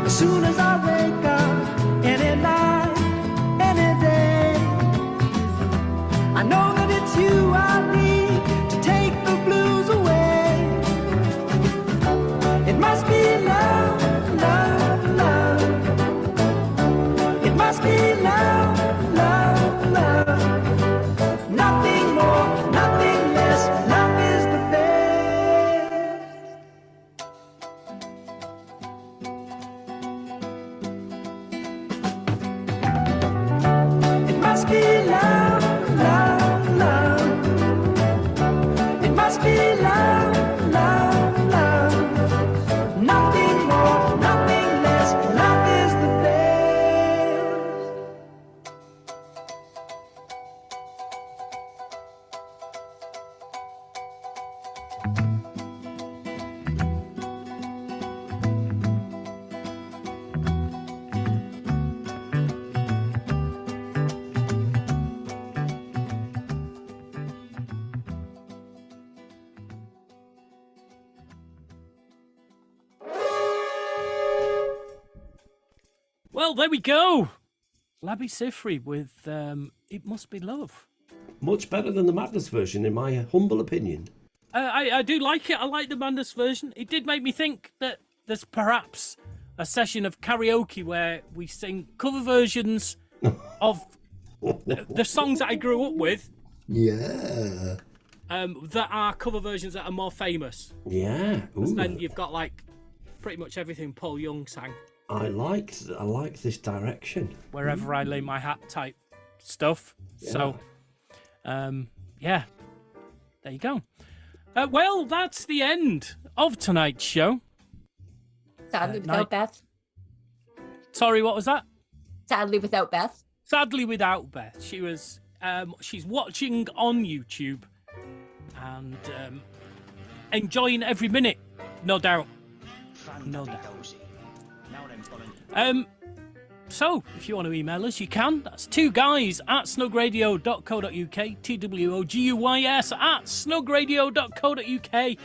As soon as I wake up, any night, any day, I know that it's you I need to take the blues away. It must be love, love, love. It must be love, love, love. Nothing more, nothing less. Love is the best. It must be love, love, love. It must be love, love, love. Nothing more, nothing less. Love is the best. Well, there we go. Labby Sifri with It Must Be Love. Much better than the Madness version, in my humble opinion. I do like it. I like the Madness version. It did make me think that there's perhaps a session of karaoke where we sing cover versions of the songs that I grew up with. Yeah. That are cover versions that are more famous. Yeah. Ooh. Then you've got like pretty much everything Paul Young sang. I like this direction. Wherever I lay my hat type stuff. Yeah. So, yeah, there you go. Well, that's the end of tonight's show. Sadly without Beth. Sorry, what was that? Sadly without Beth. Sadly without Beth. She was, she's watching on YouTube and enjoying every minute, no doubt. No doubt. So, if you want to email us, you can. That's 2guys@snugradio.co.uk, TWOGUYS@snugradio.co.uk.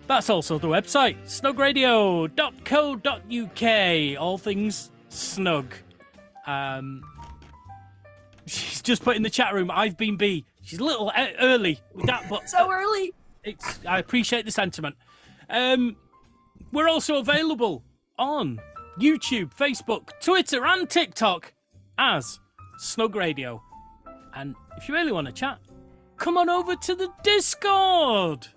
That's also the website, snugradio.co.uk. All things snug. She's just put in the chat room, I've been B. She's a little early with that, but... So early! I appreciate the sentiment. We're also available on YouTube, Facebook, Twitter, and TikTok as Snug Radio. And if you really want to chat, come on over to the Discord.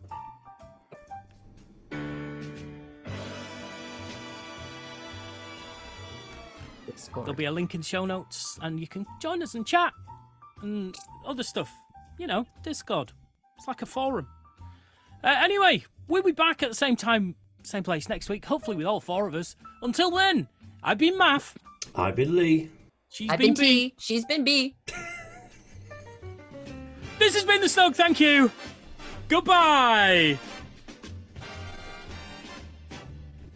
There'll be a link in show notes, and you can join us and chat and other stuff. You know, Discord. It's like a forum. Anyway, we'll be back at the same time, same place next week, hopefully with all four of us. Until then, I've been Math. I've been Lee. I've been T. She's been B. This has been the Snug. Thank you. Goodbye.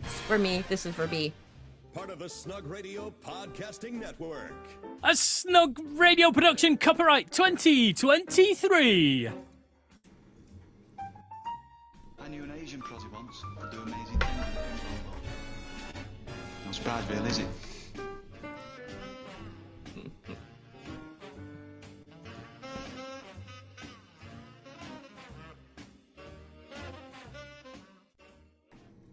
This is for me. This is for B. Part of the Snug Radio Podcasting Network. A Snug Radio production, copyright 2023. I knew an Asian prosy once could do amazing things with a ping pong ball. No surprise, really, is it?